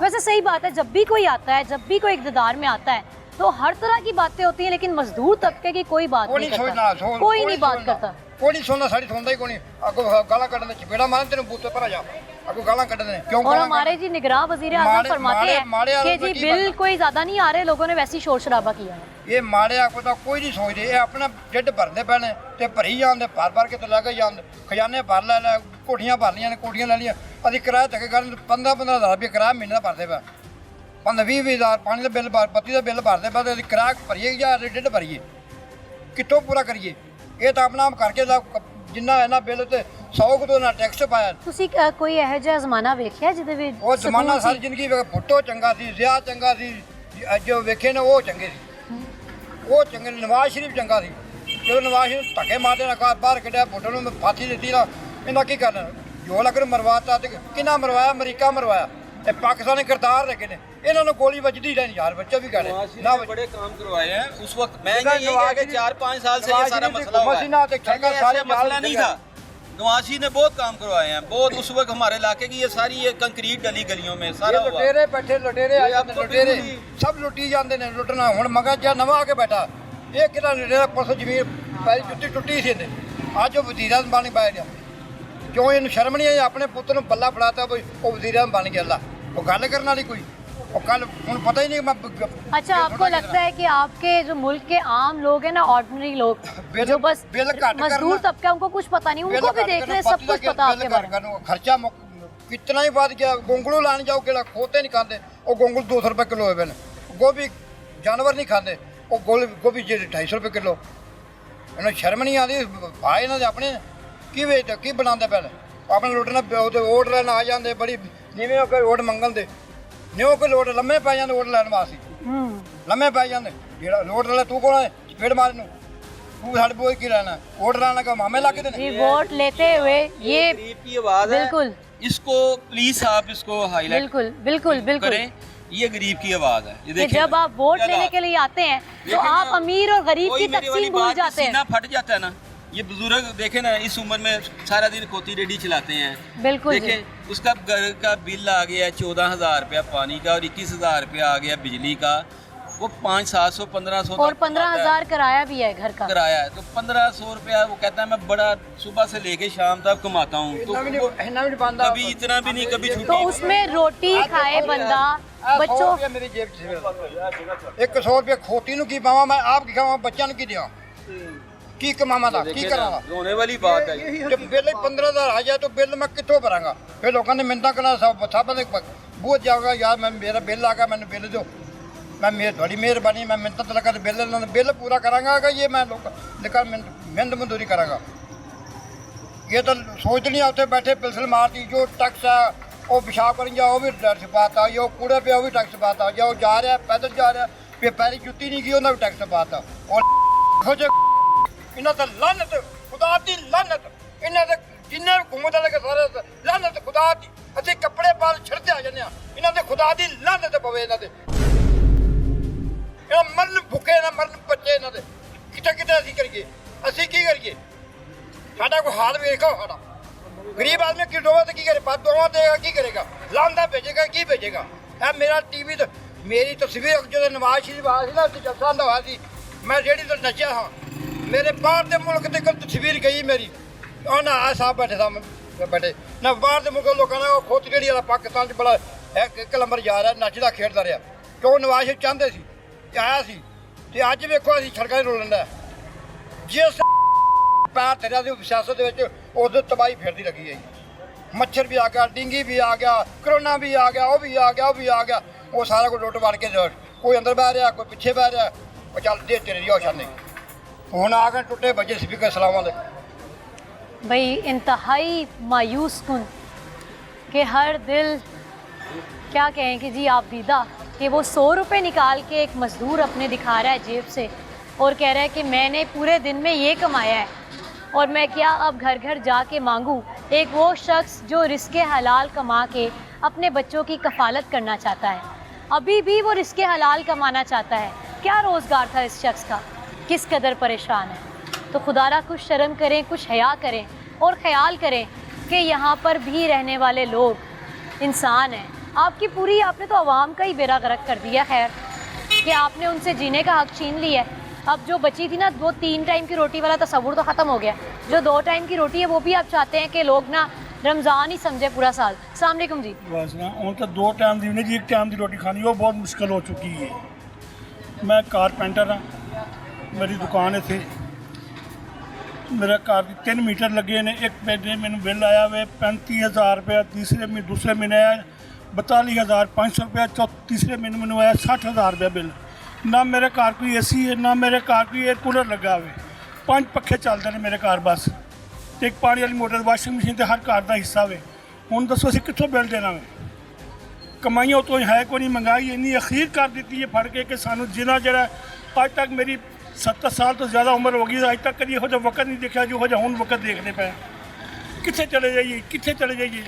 Speaker 1: वैसे सही बात है जब भी कोई आता है जब भी कोई इक़्तिदार में आता है तो हर तरह की बातें होती हैं लेकिन मजदूर तबके की कोई बात
Speaker 6: ਕੋਈ
Speaker 1: नहीं
Speaker 6: ਨਹੀਂ
Speaker 1: करता
Speaker 6: ਸੋਚਦਾ
Speaker 1: कोई नहीं बात करता
Speaker 6: ਕੋਈ ਨਹੀਂ ਸੁਣਦਾ ਸਾਡੀ ਸੁਣਦਾ ਹੀ ਕੋਈ ਨਹੀਂ ਅੱਗੋਂ ਗਾਲਾਂ ਕੱਢਣ ਦੇ ਚਪੇੜਾ ਮਾਰਨ ਤੈਨੂੰ ਬੂਤੇ ਭਰਾ ਜਾ ਅੱਗੋਂ ਗਾਲਾਂ ਕੱਢਦੇ ਨੇ ਕਿਉਂ
Speaker 1: और
Speaker 6: ਗਾਲਾਂ
Speaker 1: हमारे जी निगरान वजीर आजम
Speaker 6: माड़े-
Speaker 1: फरमाते
Speaker 6: माड़े-
Speaker 1: हैं
Speaker 6: माड़े
Speaker 1: कि
Speaker 6: आदमी
Speaker 1: जी
Speaker 6: की
Speaker 1: बिल
Speaker 6: बात है।
Speaker 1: कोई ज्यादा नहीं आ रहे लोगों ने वैसे ही शोर शराबा किया है
Speaker 6: ਇਹ ਮਾੜੇ ਆਕੋ ਤਾਂ ਕੋਈ ਨਹੀਂ ਸੋਚਦੇ ਇਹ ਆਪਣਾ ਢਿੱਡ ਭਰਦੇ ਪੈਣੇ ਤੇ ਭਰੀ ਜਾਂਦੇ ਭਰ ਕੇ ਤੇ ਲੈ ਕੇ ਜਾਂਦੇ ਖਜ਼ਾਨੇ ਭਰ ਲੈ ਕੋਠੀਆਂ ਭਰ ਲੀਆਂ ਨੇ ਕੋਠੀਆਂ ਲੈ ਲੀਆਂ ਅਸੀਂ ਕਿਰਾਏ ਤੱਕ ਕਰਨ 15,000 ਰੁਪਏ ਕਿਰਾਇਆ ਮਹੀਨੇ ਦਾ ਭਰਦੇ ਪਏ 15-20 ਪਾਣੀ ਦਾ ਬਿੱਲ ਬੱਤੀ ਦਾ ਬਿੱਲ ਭਰਦੇ ਪਏ ਤੇ ਅਸੀਂ ਕਿਰਾਇਆ ਭਰੀਏ ਜਾਂ ਢਿੱਡ ਭਰੀਏ ਕਿੱਥੋਂ ਪੂਰਾ ਕਰੀਏ ਇਹ ਤਾਂ ਆਪਣਾ ਆਪ ਕਰਕੇ ਜਿੰਨਾ ਇਹਨਾਂ ਬਿੱਲ ਤੇ 100 ਕੁ ਨਾ ਟੈਕਸ ਪਾਇਆ
Speaker 1: ਤੁਸੀਂ ਕੋਈ ਇਹੋ ਜਿਹਾ ਜ਼ਮਾਨਾ ਵੇਖਿਆ ਜਿਹਦੇ ਵਿੱਚ
Speaker 6: ਉਹ ਜ਼ਮਾਨਾ
Speaker 1: ਸਕੂਨ
Speaker 6: ਸਾਰੀ
Speaker 1: ਸੀ?
Speaker 6: ਜ਼ਿੰਦਗੀ ਫੁੱਟੋ ਚੰਗਾ ਸੀ ਜ਼ਿਆ ਚੰਗਾ ਸੀ ਜੋ ਵੇਖੇ ਨੇ ਉਹ ਚੰਗੇ ਸੀ ਉਹ ਚੰਗੇ ਨਵਾਜ਼ ਸ਼ਰੀਫ ਚੰਗਾ ਸੀ ਜਦੋਂ ਨਵਾਜ਼ ਸ਼ਰੀਫ ਧੱਕੇ ਮਾਰਦੇ ਨਾ ਬਾਹਰ ਕੱਢਿਆ ਫੁੱਟੋ ਨੂੰ ਫਾਂਸੀ ਦਿੱਤੀ ਨਾ ਇਹਨਾਂ ਕੀ ਕਰਨਾ ਜੋ ਲੱਗ ਮਰਵਾਤਾ ਤੇ ਕਿਹਨਾਂ ਮਰਵਾਇਆ ਅਮਰੀਕਾ ਮਰਵਾਇਆ ਇਹ ਪਾਕਿਸਤਾਨੀ ਕਰਤਾਰ ਲੱਗੇ ਨੇ ਇਹਨਾਂ ਨੂੰ ਗੋਲੀ ਵੱਜਦੀ ਰਹਿਣੀ ਯਾਰ ਬੱਚਾ ਵੀ ਕਰੇ
Speaker 3: ना बड़े काम करवाए हैं उस वक्त मैं ये कहा कि 4-5 साल से ये सारा मसला हुआ
Speaker 6: मसीना
Speaker 3: है
Speaker 6: ते
Speaker 3: पहले
Speaker 6: छक्का सारे
Speaker 3: ऐसा मसला
Speaker 6: जाल
Speaker 3: नहीं था नवाजी ने बहुत काम करवाए हैं बहुत उस वक्त हमारे इलाके की ये सारी ये कंक्रीट डली गलियों में सारा हुआ
Speaker 6: ਲੁਟੇਰੇ ਬੈਠੇ ਲੁਟੇਰੇ ਆ ਜਾਂਦੇ
Speaker 3: ਇਹ
Speaker 6: ਲੁਟੇਰੇ
Speaker 3: ਬਿਲਕੁਲ
Speaker 6: ਸਭ ਲੁੱਟੀ ਜਾਂਦੇ ਨੇ ਲੁੱਟਣਾ ਹੁਣ ਮਗਾ ਜਾਂ ਨਵਾਂ ਆ ਕੇ ਬੈਠਾ ਇਹ ਕਿਹੜਾ ਲੁਟੇਰਾ ਪਰਸੋਂ ਜ਼ਮੀਨ ਪੈਰੀ ਜੁੱਤੀ ਟੁੱਟੀ ਸੀ ਇਹਨੇ ਅੱਜ ਉਹ ਵਜ਼ੀਰਾਂ ਨੂੰ ਬਣ ਪਾਇਆ ਕਿਉਂ ਇਹਨੂੰ ਸ਼ਰਮ ਨਹੀਂ ਆਈ ਆਪਣੇ ਪੁੱਤ ਨੂੰ ਬੱਲਾ ਫੜਾਤਾ ਬਈ ਉਹ ਵਜ਼ੀਰਾਂ ਨੂੰ ਬਣ ਗਿਆ ਲਾ ਉਹ ਗੱਲ ਕਰਨ ਵਾਲੀ ਕੋਈ ਉਹ ਕੱਲ ਹੁਣ ਪਤਾ ਹੀ ਨਹੀਂ ਮੈਂ
Speaker 1: अच्छा आपको लगता है कि आपके जो मुल्क के आम लोग हैं ना ऑर्डिनरी लोग
Speaker 6: बिल-
Speaker 1: जो बस
Speaker 6: बिल घट
Speaker 1: मजदूर
Speaker 6: करना-
Speaker 1: तबका उनको कुछ पता नहीं उनको भी देख रहे सब कुछ पता आपके बारे में
Speaker 6: ਖਰਚਾ ਕਿਤਨਾ ਹੀ ਵੱਧ ਗਿਆ ਗੋਂਗਲੂ ਲਾਣ ਜਾਓ ਕਿਹੜਾ ਖੋਤੇ ਨਹੀਂ ਖਾਂਦੇ ਉਹ ਗੋਂਗਲੂ 200 ਰੁਪਏ ਕਿਲੋ ਹੋਏ ਵੇ ਨੇ ਗੋਭੀ ਜਾਨਵਰ ਨਹੀਂ ਖਾਂਦੇ ਉਹ ਗੋਭੀ ਜਿਹੜੇ 250 ਰੁਪਏ ਕਿਲੋ ਇਹਨਾਂ ਸ਼ਰਮ ਨਹੀਂ ਆਉਂਦੀ ਭਾਈ ਇਹਨਾਂ ਦੇ ਆਪਣੇ ਕੀ ਵੇਚਦੇ ਕੀ ਬਣਾਉਂਦੇ ਪਏ ਨੇ ਆਪਣੇ ਲੁੱਟਣਾ ਉਹਦੇ ਵੋਟ ਲੈਣ ਆ ਜਾਂਦੇ ਬੜੀ ਜਿਵੇਂ ਉਹ ਕੋਈ ਵੋਟ ਮੰਗਣ ਦੇ ਨਿਉ ਕੋਈ ਲੋਟ ਲੰਮੇ ਪੈ ਜਾਂਦੇ ਵੋਟ ਲੈਣ ਵਾਸਤੇ ਲੰਮੇ ਪੈ ਜਾਂਦੇ ਜਿਹੜਾ ਲੋਟ ਲੈ ਤੂੰ ਕੋਲ ਹੈ ਸਪੀਡ ਮਾਰ ਨੂੰ ਤੂੰ ਸਾਡੇ ਬੋਲ ਕੀ ਰਹਿਣਾ ਵੋਟ ਲੈਣਾ ਕਾ ਮਾਮੇ ਲੱਗ ਦੇ
Speaker 1: जी वोट लेते हुए ये
Speaker 3: गरीब की आवाज है
Speaker 1: बिल्कुल
Speaker 3: इसको प्लीज आप इसको हाईलाइट
Speaker 1: बिल्कुल बिल्कुल बिल्कुल
Speaker 3: करें ये गरीब की आवाज है ये
Speaker 1: कि
Speaker 3: देखिए
Speaker 1: जब आप वोट
Speaker 3: क्या
Speaker 1: लेने
Speaker 3: बात।
Speaker 1: के लिए आते हैं तो
Speaker 3: देखिए
Speaker 1: आप
Speaker 3: ना,
Speaker 1: अमीर और गरीब
Speaker 3: कोई
Speaker 1: की
Speaker 3: मेरी वाली
Speaker 1: तकसीम भूल
Speaker 3: बात
Speaker 1: जाते
Speaker 3: सीना
Speaker 1: हैं
Speaker 3: फट जाता है ना ये बुजुर्ग देखे ना इस उम्र में सारा दिन खोती रेडी चलाते हैं
Speaker 1: बिल्कुल जी।
Speaker 3: देखें उसका घर का बिल आ गया 14,000 रुपया पानी का और 21,000 रुपया आ गया बिजली का वो 500-700 1500
Speaker 1: और 15,000 किराया भी है घर का
Speaker 3: किराया है तो 1500 रुपया वो कहता है मैं बड़ा सुबह से लेके शाम तक कमाता हूँ तो वो
Speaker 6: ਇਹਨਾਂ ਵੀ ਬੰਦਾ
Speaker 3: कभी इतना भी नहीं कभी
Speaker 1: तो
Speaker 3: छुट्टी
Speaker 1: उसमें रोटी खाए बंदा बच्चों
Speaker 6: ਮੇਰੀ ਜੇਬ 'ਚ 100 ਰੁਪਏ ਖੋਤੀ ਨੂੰ ਕੀ ਪਾਵਾਂ ਮੈਂ ਆਪ ਕੀ ਖਾਵਾਂ ਬੱਚਿਆਂ ਨੂੰ ਕੀ ਦਿਆਂ ਕੀ ਕਮਾਵਾਂ ਦਾ ਕੀ ਕਰਾਂਗਾ
Speaker 3: रोने वाली बात है
Speaker 6: ਤੇ ਬਿੱਲ 15,000 ਆ ਜਾਏ ਤਾਂ ਬਿੱਲ ਮੈਂ ਕਿੱਥੋਂ ਭਰਾਂਗਾ ਫਿਰ ਲੋਕਾਂ ਨੇ ਮਿੰਤਾ ਕਰਨਾ ਸਭ ਦੇ ਬੂਝ ਜਾਊਗਾ ਯਾਰ ਮੈਂ ਮੇਰਾ ਬਿੱਲ ਆ ਗਿਆ ਮੈਨੂੰ ਬਿੱਲ ਦਿਓ ਮੈਂ ਤੁਹਾਡੀ ਮਿਹਰਬਾਨੀ ਮੈਂ ਮਿੰਤਾ ਤੇ ਲਗਾ ਬਿੱਲ ਇਹਨਾਂ ਦਾ ਬਿੱਲ ਪੂਰਾ ਕਰਾਂਗਾ ਕਿ ਇਹ ਮੈਂ ਲੋਕਾਂ ਮਿਹਨਤ ਮਜ਼ਦੂਰੀ ਕਰਾਂਗਾ ਇਹ ਤਾਂ ਸੋਚ ਨਹੀਂ ਉੱਥੇ ਬੈਠੇ ਪਿਲਸਲ ਮਾਰਦੀ ਜੋ ਟੈਕਸ ਆ ਉਹ ਪਿਸ਼ਾਬ ਕਰਨ ਜਾ ਉਹ ਵੀ ਟੈਕਸ ਪਾਤਾ ਜੋ ਕੂੜੇ ਪਿਆ ਉਹ ਵੀ ਟੈਕਸ ਪਾਤਾ ਜੋ ਜਾ ਰਿਹਾ ਪੈਦਲ ਜਾ ਰਿਹਾ ਵੀ ਪੈਰੀ ਜੁੱਤੀ ਨਹੀਂ ਗਈ ਉਹਨਾਂ ਵੀ ਟੈਕਸ ਪਾਤਾ ਉਹ ਜੇ ਇਹਨਾਂ ਦਾ ਲਾਨਤ ਖੁਦਾ ਦੀ ਲਾਨਤ ਇਹਨਾਂ ਦੇ ਜਿੰਨੇ ਘੁੰਮਦੇ ਲੱਗੇ ਸਾਰੇ ਲਾਨਤ ਖੁਦਾ ਦੀ ਅਸੀਂ ਕੱਪੜੇ ਪਾ ਛੱਡਦੇ ਆ ਜਾਂਦੇ ਆ ਇਹਨਾਂ ਦੇ ਖੁਦਾ ਦੀ ਲਾਨਤ ਪਵੇ ਇਹਨਾਂ ਦੇ ਇਹਨਾਂ ਮਰਨ ਭੁੱਖੇ ਨਾ ਮਰਨ ਬੱਚੇ ਜੇ ਇਹਨਾਂ ਦੇ ਕਿਤੇ ਅਸੀਂ ਕਰੀਏ, ਅਸੀਂ ਕੀ ਕਰੀਏ? ਸਾਡਾ ਕੋਈ ਹਾਲ ਵੇਖੋ ਸਾਡਾ। ਗਰੀਬ ਆਦਮੀ ਕੀ ਡੋਵਾ ਤੇ ਕੀ ਕਰੇ? ਬਾਤ ਦੋਵਾਂ ਦੇਗਾ ਕੀ ਕਰੇਗਾ? ਲਾਂਦਾ ਭੇਜੇਗਾ ਕੀ ਭੇਜੇਗਾ? ਇਹ ਮੇਰਾ ਟੀਵੀ ਤੇ ਮੇਰੀ ਤਸਵੀਰ ਜਦੋਂ ਨਵਾਜ਼ ਸ਼ਰੀਫ ਆਇਆ ਸੀ ਨਾ ਉੱਥੇ ਜਲਸਾ ਦਾ ਹੋਇਆ ਸੀ, ਮੈਂ ਜਿਹੜੀ ਤੋਂ ਨੱਚਿਆ ਹਾਂ, ਮੇਰੇ ਬਾਹਰ ਦੇ ਮੁਲਕ ਤੇ ਕੋਈ ਤਸਵੀਰ ਗਈ ਮੇਰੀ। ਉਹ ਨਾ ਆ ਸਾਹਿਬ ਬੈਠੇ ਸਾਹਮਣੇ ਬੈਠੇ ਨਾ, ਬਾਹਰ ਦੇ ਮੁਲਕ ਲੋਕਾਂ ਦਾ ਉਹ ਖੋਤ ਜਿਹੜੀ ਵਾਲਾ ਪਾਕਿਸਤਾਨ 'ਚ ਬੜਾ ਇੱਕ ਨੰਬਰ ਜਾ ਰਿਹਾ, ਨੱਚਦਾ ਖੇਡਦਾ ਰਿਹਾ, ਕਿਉਂ ਨਵਾਜ਼ ਸ਼ਰੀਫ ਚਾਹੁੰਦੇ ਸੀ ਆਇਆ ਸੀ। ਤੇ ਅੱਜ ਵੇਖੋ ਅਸੀਂ ਸੜਕਾਂ 'ਤੇ ਰੋਲਣ ਦਾ ਜਿਸ ਪੈਰ ਧਰਿਆ ਸੀ ਸਿਆਸਤ ਦੇ ਵਿੱਚ, ਉਸ ਤਬਾਹੀ ਫਿਰਦੀ ਲੱਗੀ ਹੈ ਜੀ। ਮੱਛਰ ਵੀ ਆ ਗਿਆ, ਡੇਂਗੀ ਵੀ ਆ ਗਿਆ, ਕਰੋਨਾ ਵੀ ਆ ਗਿਆ, ਉਹ ਵੀ ਆ ਗਿਆ, ਉਹ ਵੀ ਆ ਗਿਆ, ਉਹ ਸਾਰਾ ਕੁਝ ਲੁੱਟ ਵੜ ਕੇ ਕੋਈ ਅੰਦਰ ਬਹਿ ਰਿਹਾ, ਕੋਈ ਪਿੱਛੇ ਬਹਿ ਰਿਹਾ, ਉਹ ਚੱਲ ਦੇ ਤੇਰੇ ਦੀ ਹੋਸ਼ਾ ਨਹੀਂ। ਹੁਣ ਆ ਕੇ ਟੁੱਟੇ ਵੱਜੇ ਸਪੀਕਰ सलाम ਦੇ।
Speaker 1: भाई इंतहाई मायूस कुन कि हर दिल क्या कहें कि जी आप दीदा कि वो 100 रुपये निकाल के एक मज़दूर अपने दिखा रहा है जेब से और कह रहा है कि मैंने पूरे दिन में ये कमाया है और मैं क्या अब घर घर जाके मांगूँ। एक वो शख्स जो रिस्के हलाल कमा के अपने बच्चों की कफ़ालत करना चाहता है, अभी भी वो रिस्के हलाल कमाना चाहता है। क्या रोज़गार था इस शख्स का, किस कदर परेशान है। तो खुदारा कुछ शर्म करें, कुछ हया करें और ख्याल करें कि यहाँ पर भी रहने वाले लोग इंसान हैं। आपकी पूरी आपने तो आवाम का ही बेड़ा गर्क कर दिया। खैर कि आपने उनसे जीने का हक छीन लिया है। अब जो बची थी ना, वो 3 टाइम की रोटी वाला तस्वुर तो ख़त्म हो गया, जो 2 टाइम की रोटी है वो भी आप चाहते हैं कि लोग ना रमज़ान ही समझे पूरा साल। अस्सलाम वालेकुम जी।
Speaker 7: बस ना हूँ तो 2 टाइम की नहीं जी, 1 टाइम की रोटी खानी वो बहुत मुश्किल हो चुकी है। मैं कारपेंटर हाँ, मेरी दुकान इत्थे, मेरा घर 3 मीटर लगे ने। एक महीने मैंने बिल आया वे 35,000 रुपया, दूसरे महीने आया 42,500 रुपया, तीसरे महीने मैंने आया 60,000 रुपया बिल। ना मेरे घर कोई AC है, ना मेरे घर कोई एयर कूलर लगा हुए, 5 पखे चलते हैं मेरे घर बस, एक पानी वाली मोटर, वाशिंग मशीन तो हर घर का हिस्सा वे। हुण दसो असीं कित्थों बिल देना वे? कमाइयों तो है कोई नहीं, महंगाई इन्नी अखीर कर दी है फड़ के कि सानू जिना जरा अज तक मेरी 70 साल तो ज़्यादा उम्र हो गई, अज तक कभी यहो जिहा वक्त नहीं देखा जो हुण वक्त देखने पे। कित्थे चले जाइए, कित्थे चले जाइए?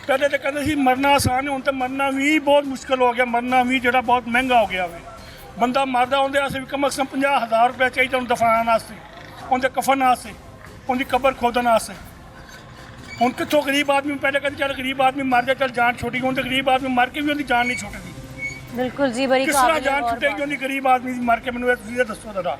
Speaker 7: पहले तो कहते सी मरना आसान है, हुण तो मरना भी बहुत मुश्किल हो गया, मरना भी जिहड़ा बहुत महंगा हो गया वे। बंदा मरदा उहदे वास्ते भी कम अज़ कम 50,000 रुपया चाहिए उन्हें दफनाने वास्ते, उनके कफन वास्ते, उनकी कबर खोदन वास्ते। हुण कित्थों गरीब आदमी, पहले कहते चल गरीब आदमी मर जाए चल जान छुटी, हुण तो गरीब आदमी मर के भी उनकी जान नहीं छुटती।
Speaker 1: बिल्कुल जी, बड़ी
Speaker 7: किस तरह जान छुटेगी उन्हें गरीब आदमी मर के? मैनूं ये दसो जरा।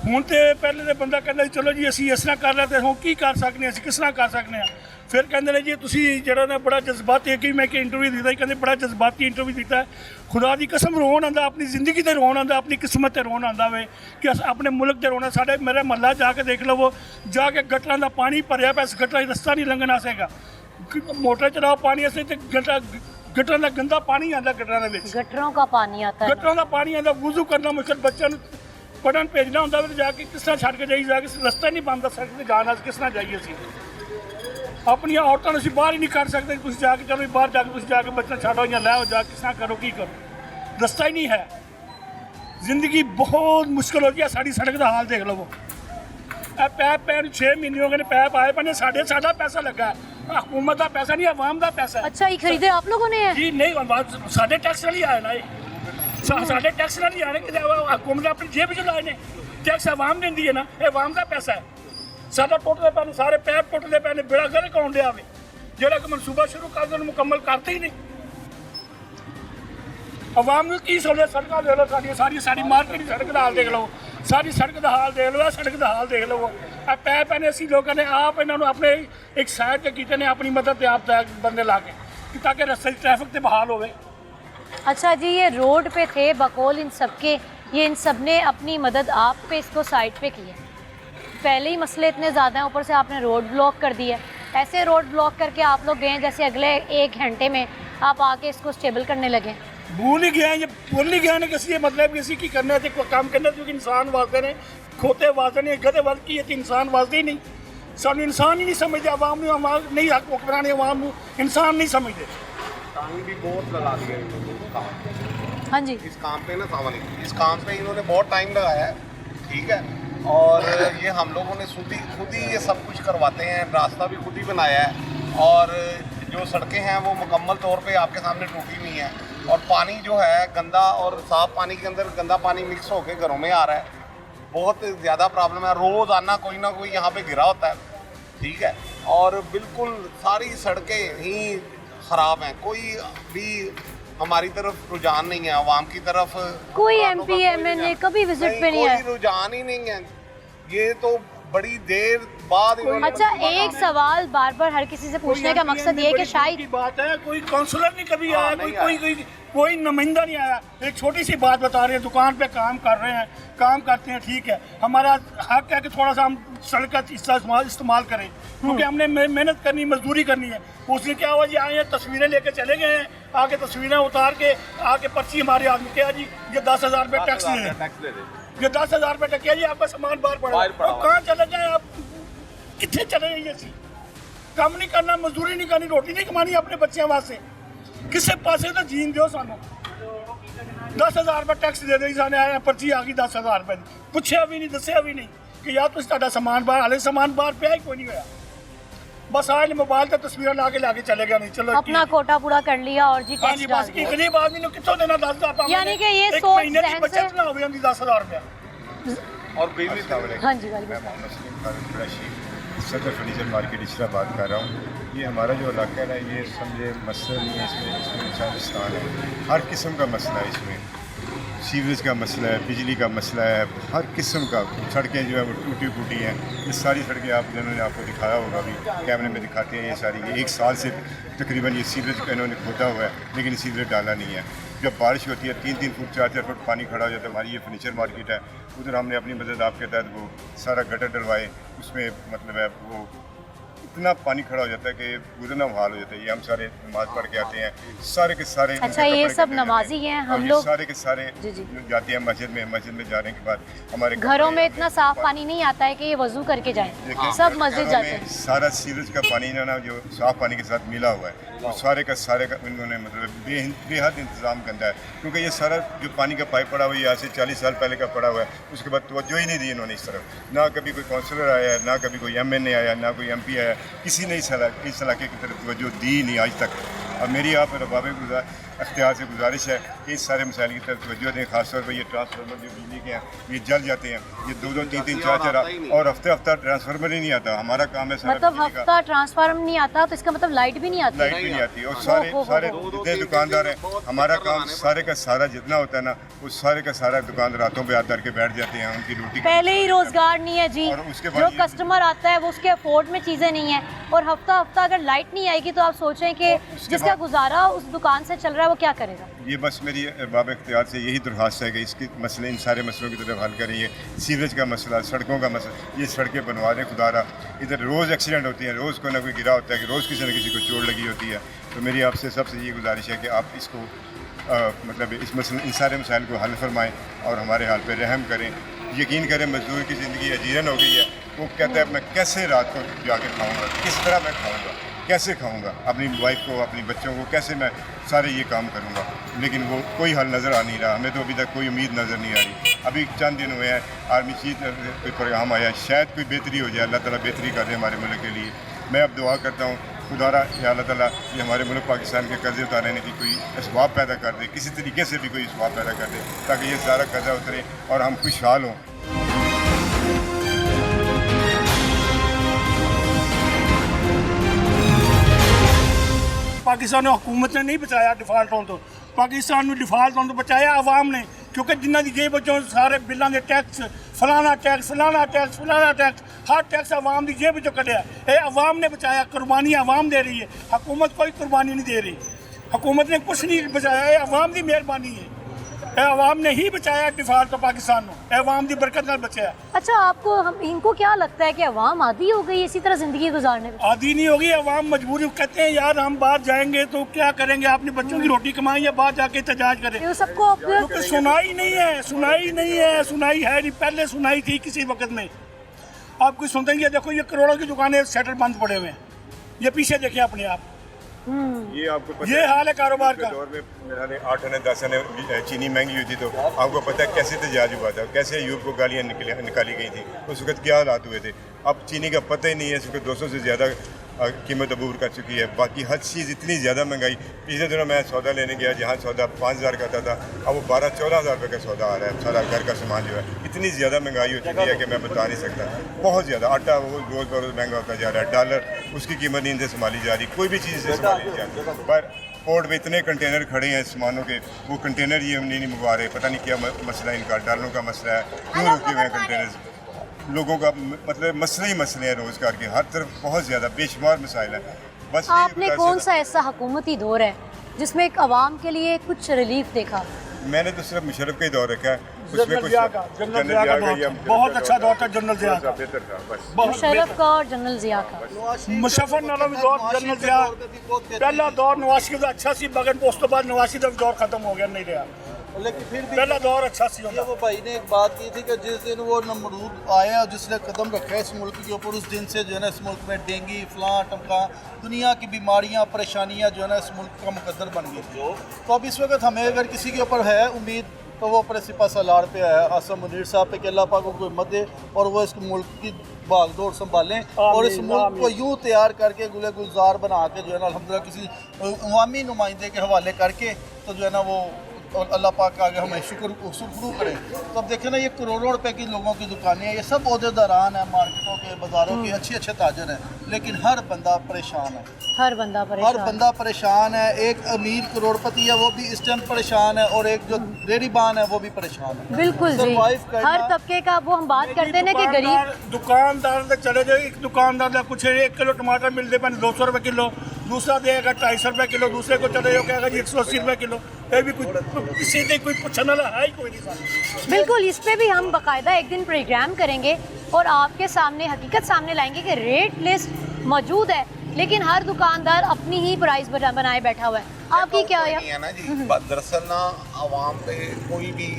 Speaker 7: हुण तो पहले तो बंदा कहता चलो जी असीं इस तरह कर लेते, हुण की कर सकने, असीं किस तरह कर सकने। फिर कहते हैं जी तुसीं जिहड़ा ना बड़ा जज्बाती, एक ही मैं कि इंटरव्यू दिता ही, कहते बड़ा जज्बाती इंटरव्यू दिता है। खुदा की कसम रोन आंदा, अपनी जिंदगी ते रोन आंदा, अपनी किस्मत ते रोन आंदा वे कि अस अपने मुल्क ते रोना। साढ़े मेरा महल्ला जाके देख लवो, जाके गटरां दा पानी भरिया पिया, इस गटरां रस्ता नहीं लंघना सेगा। मोटर चलाओ पानी असें ते गटरां दा गंदा पानी आंदा, गटरां दे विच
Speaker 1: गटरों का पानी आता है,
Speaker 7: गटरां दा पानी आंदा, वुज़ू करना मुश्किल, बच्चों नूं पढ़न भेजना होंदा ते जाके किस तरह छड्ड के जाई, जाके रस्ता नहीं बनदा सड़क ते जाना, किस तरह जाइए असीं? अपनी औरतों नूं असीं बाहर ही नहीं कर सकते, तुसीं जाके चलो बाहर जाके तुसीं जाके बच्चा छड्डो या लै जाके किस तरह करो, की करो? रस्ता ही नहीं है। जिंदगी बहुत मुश्किल हो गई। साड़ी सड़क का हाल देख लो, पैप 6 महीने हो गए पैप आए पर साढ़ा पैसा लगा है, हुकूमत का पैसा नहीं, अवाम का पैसा है।
Speaker 1: अच्छा, ये खरीदे आप लोगों ने?
Speaker 7: जी नहीं, साढ़े टैक्स नहीं आए ना, साढ़े टैक्स नहीं आने कि हुकूमत अपनी जेब च लाए ने, टैक्स अवाम देंदी है ना, ये अवाम का पैसा है। साढ़ा टुटते पे, सारे पैप टुटते पे, बेड़ा गर्क कौन दिया वे, जोड़ा कि मनसूबा शुरू कर दो मुकम्मल करते ही नहीं। अवाम को की सहूलियत, सड़क देख लो, सारी सारी मार्केट की सड़क का हाल देख लो, सारी सड़क का हाल देख लो, सड़क का हाल देख लो। पैप ने असी लोगों ने आप इन्होंने अपने एक साइड से किए ने, अपनी मदद पे आप बंदे ला के ताकि रस्ते ट्रैफिक से बहाल हो।
Speaker 1: अच्छा जी, ये रोड पे थे बकौल इन सब के, ये इन सब ने अपनी मदद आप पे इसको साइड पे की है। पहले ही मसले इतने ज़्यादा हैं, ऊपर से आपने रोड ब्लॉक कर दिया। ऐसे रोड ब्लॉक करके आप लोग गए जैसे अगले 1 घंटे में आप आके इसको स्टेबल करने लगे।
Speaker 7: भूल ही गया, ये भूल ही गया ना कि ये मतलब किसी की करने थे काम करने, क्योंकि इंसान वास्ते ने, खोते वास्ते ने, गधे वास्ते की इंसान वास्ते ही नहीं। सानू इंसान ही नहीं समझते, अवाम नहीं हक हुक्मरान, अवाम इंसान नहीं समझते।
Speaker 8: टाइम भी बहुत लगा दिया इन्होंने काम।
Speaker 1: हाँ जी,
Speaker 8: इस काम पे ना सावन, इस काम पे इन्होंने बहुत टाइम लगाया है, ठीक है। और ये हम लोगों ने खुद ही ये सब कुछ करवाते हैं, रास्ता भी खुद ही बनाया है, और जो सड़कें हैं वो मुकम्मल तौर पे आपके सामने टूटी हुई हैं। और पानी जो है गंदा, और साफ पानी के अंदर गंदा पानी मिक्स होकर घरों में आ रहा है। बहुत ज़्यादा प्रॉब्लम है, रोज़ाना कोई ना कोई यहाँ पे गिरा होता है, ठीक है। और बिल्कुल सारी सड़कें ही ख़राब हैं, कोई भी हमारी तरफ रुझान नहीं है, आवाम की तरफ
Speaker 1: कोई MP MNA कभी विजिट पे नहीं है।
Speaker 8: कोई रुझान ही नहीं है। ये तो बड़ी देर बाद इन्होंने
Speaker 1: अच्छा, एक सवाल बार बार हर किसी से पूछने का मकसद ये है कि शायद
Speaker 7: की बात है, कोई काउंसलर नहीं कभी आया, कोई नुमाइंदा नहीं आया। एक छोटी सी बात बता रहे हैं, दुकान पे काम कर रहे हैं, काम करते हैं, ठीक है, हमारा हक है कि थोड़ा सा हम सड़क का हिस्सा इस्तेमाल करें, क्योंकि हमने मेहनत करनी, मजदूरी करनी है। उसने क्या हुआ जी, आए हैं तस्वीरें लेके चले गए हैं, आके तस्वीरें उतार के आके पर्ची हमारे आदमी क्या जी ये 10,000 रुपये टैक्स दे दें, ये 10,000 रुपये टैक्स जी आपका सामान बाहर पड़ा, कहाँ चले जाए आप, कितने चले जाइए सी, काम नहीं करना, मजदूरी नहीं करनी, रोटी नहीं कमानी अपने बच्चों वास्ते, किसे पासे तो जीन दो सानू। 10,000 रुपये टैक्स दे दे, साने आया पर्ची आ गई 10,000 रुपये, पूछा भी नहीं, दसिया भी नहीं कि यार तुम साडा सामान बाहर, हाले सामान बाहर पे ही कोई नहीं होया, बस आज मोबाइल तो तस्वीर लाके चले गया। नहीं चलो
Speaker 1: अपना कोटा पूरा कर लिया और जी
Speaker 7: हाँ
Speaker 1: टैक्स
Speaker 7: जी,
Speaker 1: डाल
Speaker 7: बस
Speaker 1: दिया।
Speaker 7: गरीब आदमी ने कितों देना 10,000,
Speaker 1: यानी कि ये
Speaker 7: एक
Speaker 1: सोच
Speaker 7: महीने की
Speaker 1: जहन
Speaker 7: बचत
Speaker 1: से-
Speaker 7: ना हो गई 10,000 रुपया।
Speaker 8: और बिजली
Speaker 1: हाँ जी, वालेकुम
Speaker 9: मैं मोहम्मद सलीम फारूक कुरैशी सदर फर्नीचर मार्केट इस्लामाबाद कर रहा हूँ। ये हमारा जो इलाका है ना, ये समझे मसला नहीं है, इसमें इंसानिस्तान है, हर किस्म का मसला है इसमें, सीवरेज का मसला है, बिजली का मसला है, हर किस्म का। सड़कें जो है वो टूटी फूटी हैं, ये सारी सड़कें आप जिन्होंने आपको दिखाया होगा, अभी कैमरे में दिखाते हैं, ये सारी, ये 1 साल से तकरीबन ये सीवरेज का इन्होंने खोदा हुआ है, लेकिन सीवरेज डाला नहीं है। जब बारिश होती है 3-3 फुट 4-4 फुट पानी खड़ा हो जाता है। हमारी ये फर्नीचर मार्केट है, उधर हमने अपनी मदद आपके तहत वो सारा गटर डलवाए, उसमें मतलब है वो इतना पानी खड़ा हो जाता है कि गुजरना हाल हो जाता है। ये हम सारे नमाज पढ़ के आते हैं, सारे के सारे
Speaker 1: अच्छा, ये सब नमाजी हैं, हम लोग
Speaker 7: सारे के सारे
Speaker 1: जी, जी।
Speaker 7: जाते हैं मस्जिद में जाने के बाद हमारे
Speaker 1: घरों में इतना साफ पानी नहीं आता है कि ये वजू करके जाएं,
Speaker 7: देखिए,
Speaker 1: सब मस्जिद
Speaker 7: घरों
Speaker 1: जाते
Speaker 7: में
Speaker 1: हैं।
Speaker 7: सारा सीवरेज का पानी ना जो साफ पानी के साथ मिला हुआ है, और सारे का इन्होंने मतलब बेहद इंतज़ाम गंदा है, क्योंकि ये सारा जो पानी का पाइप पड़ा हुआ है आज से 40 साल पहले का पड़ा हुआ है, उसके बाद तवज्जो ही नहीं दी इन्होंने इस तरफ। ना कभी कोई काउंसलर आया, ना कभी कोई MNA आया, ना कोई MP आया, किसी ने इस इलाके की तरफ तवज्जो दी नहीं आज तक। और मेरी आप रबाब अख्तियार से गुजारिश है कि इस सारे मसाइल की तरफ तवज्जो दें, खासतौर पर ये ट्रांसफार्मर जो बिजली के हैं ये जल जाते हैं, ये 2-2, 3-3, 4-4 और हफ्ता ट्रांसफार्मर ही नहीं आता। हमारा काम है सारा
Speaker 1: मतलब
Speaker 7: बिजली का,
Speaker 1: हफ्ता ट्रांसफार्मर नहीं आता तो इसका मतलब लाइट भी नहीं आती।
Speaker 7: लाइट भी नहीं आती। और सारे जितने दुकानदार हैं, हमारा काम सारे का सारा जितना होता है ना, वो सारे का सारा दुकान रातों पे हाथ धर के बैठ जाते हैं, उनकी रोटी
Speaker 1: पहले ही रोजगार नहीं है जी,
Speaker 7: और उसके बाद
Speaker 1: जो
Speaker 7: ये-
Speaker 1: कस्टमर आता है वो उसके अफोर्ड में चीज़ें नहीं है, और हफ्ता हफ्ता अगर लाइट नहीं आएगी तो आप सोचें कि जिसका
Speaker 7: बाद-
Speaker 1: गुजारा उस दुकान से चल रहा है वो क्या करेगा।
Speaker 7: ये बस मेरी बाब इख्तियार से यही दरख्वास्त है कि इसके मसले, इन सारे मसलों की तरफ हल करें। ये सीवरेज का मसला, सड़कों का मसला, ये सड़कें बनवा दें खुदारा। इधर रोज़ एक्सीडेंट होती हैं, रोज़ कोई ना कोई गिरा होता है, कि रोज़ किसी न किसी को चोट लगी होती है। तो मेरी आपसे सबसे ये गुजारिश है कि आप इसको मतलब इस मसले, इन सारे मसाइल को हल फरमाएँ और हमारे हाल पर रहम करें। यकीन करें, मजदूर की ज़िंदगी अजीरन हो गई है। वो कहता है मैं कैसे रात को जाके खाऊँगा, किस तरह मैं खाऊँगा, कैसे खाऊंगा, अपनी वाइफ को, अपनी बच्चों को कैसे मैं सारे ये काम करूंगा। लेकिन वो कोई हल नज़र आ नहीं रहा, हमें तो अभी तक कोई उम्मीद नज़र नहीं आ रही। अभी चंद दिन हुए हैं, आर्मी चीफ कोई प्रोग्राम आया, शायद कोई बेहतरी हो जाए, अल्लाह ताला बेहतरी कर दे हमारे मुल्क के लिए। मैं अब दुआ करता हूँ खुदारा या अल्लाह ताला ये हमारे मुल्क पाकिस्तान के कर्जे उतारने की कोई असबाब पैदा कर दे, किसी तरीके से भी कोई असबाब पैदा कर दे, ताकि ये सारा कर्जा उतरे और हम खुशहाल हों। पाकिस्तान हुकूमत ने नहीं बचाया डिफाल्ट होने तो, पाकिस्तान में डिफाल्ट होने तो बचाया आवाम ने, क्योंकि जिन्हों की जेब बच्चों सारे बिलों के टैक्स, फलाना टैक्स, हर टैक्स आवाम की जेब चो कढ़िया। ये आवाम ने बचाया, कुर्बानी आवाम दे रही है, हुकूमत कोई कुर्बानी नहीं दे रही। हुकूमत ने कुछ नहीं बचाया, ये आवाम की मेहरबानी है, ये आवाम ने ही बचाया डिफाल्ट तो पाकिस्तान को, आवाम की बरकत नाल बचाया।
Speaker 1: अच्छा, आपको इनको क्या लगता है कि अवाम आदी हो गई इसी तरह जिंदगी गुजारने में?
Speaker 7: आदि नहीं होगी अवाम, मजबूरी कहते हैं यार हम बाहर जाएंगे तो क्या करेंगे, अपने बच्चों की रोटी कमाएं या बाहर जाके एहतजाज करें।
Speaker 1: ये सबको
Speaker 7: क्योंकि सुनाई नहीं है, सुनाई है नहीं। पहले सुनाई थी किसी वक्त में, आप कुछ सुनते हैं। देखो ये करोड़ों की दुकानें शटर बंद पड़े हुए हैं, ये पीछे देखिए अपने आप,
Speaker 9: ये आपको पता
Speaker 7: ये हाल है कारोबार का।
Speaker 9: दौर में मेरे 8 आने 10 आने चीनी महंगी हुई थी, तो आपको पता है कैसे तजाज हुआ था, कैसे अयूब को गालियाँ निकाली गई थी, उस वक्त क्या हालात हुए थे। अब चीनी का पता ही नहीं है, इस वक्त 200 से ज़्यादा कीमत अबूर कर चुकी है। बाकी हर चीज़ इतनी ज़्यादा महंगाई, पिछले दिनों मैं सौदा लेने गया जहाँ सौदा 5,000 का था अब वो 12-14 हज़ार रुपये का सौदा आ रहा है। सारा घर का सामान जो है इतनी ज़्यादा महंगाई हो चुकी है कि मैं बता नहीं सकता। बहुत ज़्यादा आटा वो रोज़ बरोज़ महंगा होता जा रहा है, डॉलर उसकी कीमत नहीं इनसे संभाली जा रही, कोई भी चीज़ से संभाली नहीं जा रही। पर पोर्ट में इतने कंटेनर खड़े हैं सामानों के, वो कंटेनर ही हम नहीं मंगवा रहे, पता नहीं क्या मसला है इनका, डॉलरों का मसला है, क्यों रुके हुए हैं कंटेनर। लोगों का मतलब मसले ही मसले हैं, रोज़गार के हर तरफ बहुत ज़्यादा बेशुमार मसाइल हैं। बस
Speaker 1: आपने कौन सा ऐसा हुकूमती दौर है जिसमें एक आवाम के लिए कुछ रिलीफ देखा?
Speaker 9: मैंने तो सिर्फ मुशर्रफ का ही दौर रखा है, उसमें कुछ
Speaker 7: जनरल ज़िया का बहुत अच्छा दौर था, जनरल ज़िया का
Speaker 9: बेहतर था। बस
Speaker 1: मुशर्रफ का और जनरल ज़िया का।
Speaker 7: मुशर्रफ नालों भी दौर जनरल ज़िया पहला दौर नवाज शरीफ का अच्छा सी, मगर उस तो बाद नवाज शरीफ का दौर खत्म हो गया, नहीं रहा।
Speaker 4: लेकिन फिर भी
Speaker 7: पहला दौर अच्छा सी
Speaker 4: ये वो भाई ने एक बात की थी कि जिस दिन वो नमरूद आया और जिसने कदम रखा है इस मुल्क के ऊपर, उस दिन से जो है ना इस मुल्क में डेंगू, फलां टमका, दुनिया की बीमारियां परेशानियां जो है ना इस मुल्क का मुकद्दर बन गई। तो अब इस वक्त हमें अगर किसी के ऊपर है उम्मीद तो वो अपने सिपा सलार पे है, आसम मुनीर साहब पे कि अल्लाह पाक को हिम्मत दे और वो इस मुल्क की भागदौड़ संभालें और इस मुल्क को यूँ तैयार करके गुले गुलजार बना के जो है ना अल्हम्दुलिल्लाह किसी अवामी नुमाइंदे के हवाले करके तो जो है ना वो और अल्लाह पाक का आगे हमें शुक्र करें। तो अब देखें ना ये करोड़ों रुपए की लोगों की दुकानें हैं, ये सब ओहदेदारान हैं, मार्केटों के बाज़ारों के अच्छे ताजर हैं, लेकिन हर बंदा परेशान है।
Speaker 1: हर बंदा परेशान
Speaker 4: है। एक अमीर करोड़पति है वो भी इस टाइम परेशान है और एक जो रेडीबान है वो भी परेशान है।
Speaker 1: बिल्कुल जी, हर तबके का वो हम बात करते हैं ना कि गरीब
Speaker 7: दुकानदार से चले जाए, एक दुकानदार का कुछ 1 किलो टमाटर मिलते पाए 200 रुपये किलो, दूसरा देगा 250 रुपये किलो, दूसरे को चले जाओ कहेगा जी 180 रुपये किलो। ये भी किसी ने कोई पूछने वाला है ही कोई नहीं।
Speaker 1: बिल्कुल, इस पे भी हम बाकायदा एक दिन प्रोग्राम करेंगे और आपके सामने हकीकत सामने लाएंगे कि रेट लिस्ट मौजूद है लेकिन हर दुकानदार अपनी ही प्राइस बनाए बैठा हुआ है। आपकी क्या
Speaker 8: है ना जी, दरअसल ना आवाम पे कोई भी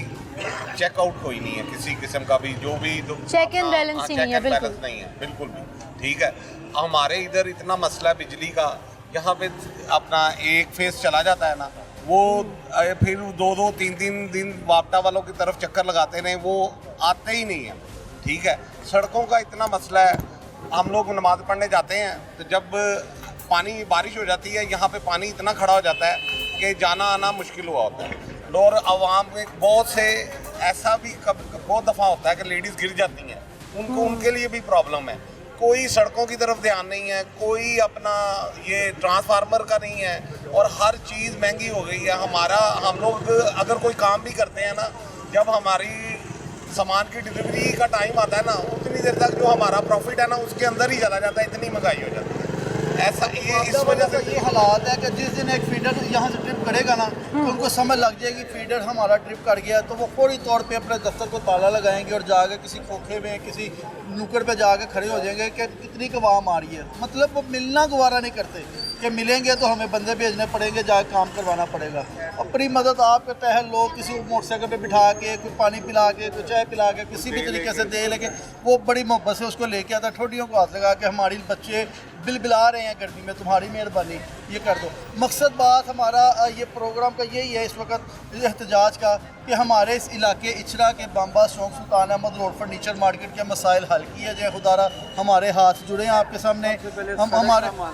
Speaker 8: चेकआउट कोई नहीं है किसी किस्म का भी, जो भी
Speaker 1: चेक एंड बैलेंस नहीं है, बिल्कुल
Speaker 8: नहीं है, बिल्कुल भी। ठीक है, हमारे इधर इतना मसला है बिजली का, यहाँ पे अपना एक फेस चला जाता है ना, वो फिर 2-2, 3-3 दिन वापटा वालों की तरफ चक्कर लगाते हैं, वो आते ही नहीं है। ठीक है, सड़कों का इतना मसला है, हम लोग नमाज पढ़ने जाते हैं तो जब पानी बारिश हो जाती है यहाँ पे पानी इतना खड़ा हो जाता है कि जाना आना मुश्किल हुआ होता है। और आवाम में बहुत से ऐसा भी बहुत दफ़ा होता है कि लेडीज़ गिर जाती हैं, उनके लिए भी प्रॉब्लम है। कोई सड़कों की तरफ ध्यान नहीं है, कोई अपना ये ट्रांसफार्मर का नहीं है और हर चीज़ महंगी हो गई है। हम लोग अगर कोई काम भी करते हैं ना, जब हमारी सामान की डिलीवरी का टाइम आता है ना, उतनी देर तक जो हमारा प्रॉफिट है ना उसके अंदर ही चला जाता है, इतनी महंगाई हो जाती है। ऐसा ये इस वजह से
Speaker 4: ये हालात है कि जिस दिन एक फीडर यहाँ से ट्रिप करेगा ना तो उनको समझ लग जाएगी फीडर हमारा ट्रिप कर गया, तो वो फौरी तौर पे अपने दफ्तर को ताला लगाएंगे और जाकर किसी खोखे में किसी नुक्कड़ पे जाकर खड़े हो जाएंगे कि कितनी कवाम आ रही है। मतलब वो मिलना गवारा नहीं करते कि मिलेंगे तो हमें बंदे भेजने पड़ेंगे, जाकर काम करवाना पड़ेगा। अपनी मदद आप करते हैं लोग, किसी मोटरसाइकिल पे बिठा के, कोई पानी पिला के, कोई चाय पिला के, किसी भी तरीके से दे लेके वो बड़ी मोहब्बत से उसको लेके आता, ठोडियों को हाथ लगा के हमारी बच्चे बिलबिला रहे हैं गर्मी में, तुम्हारी मेहरबानी ये कर दो। मकसद बात हमारा ये प्रोग्राम का यही है इस वक्त एहतजाज का कि हमारे इस इलाके इचरा के बाम्बा चौक सुल्तान अहमद रोड फर्नीचर मार्केट के मसाइल हल किए जाए। खुदारा हमारे हाथ जुड़े हैं आपके सामने,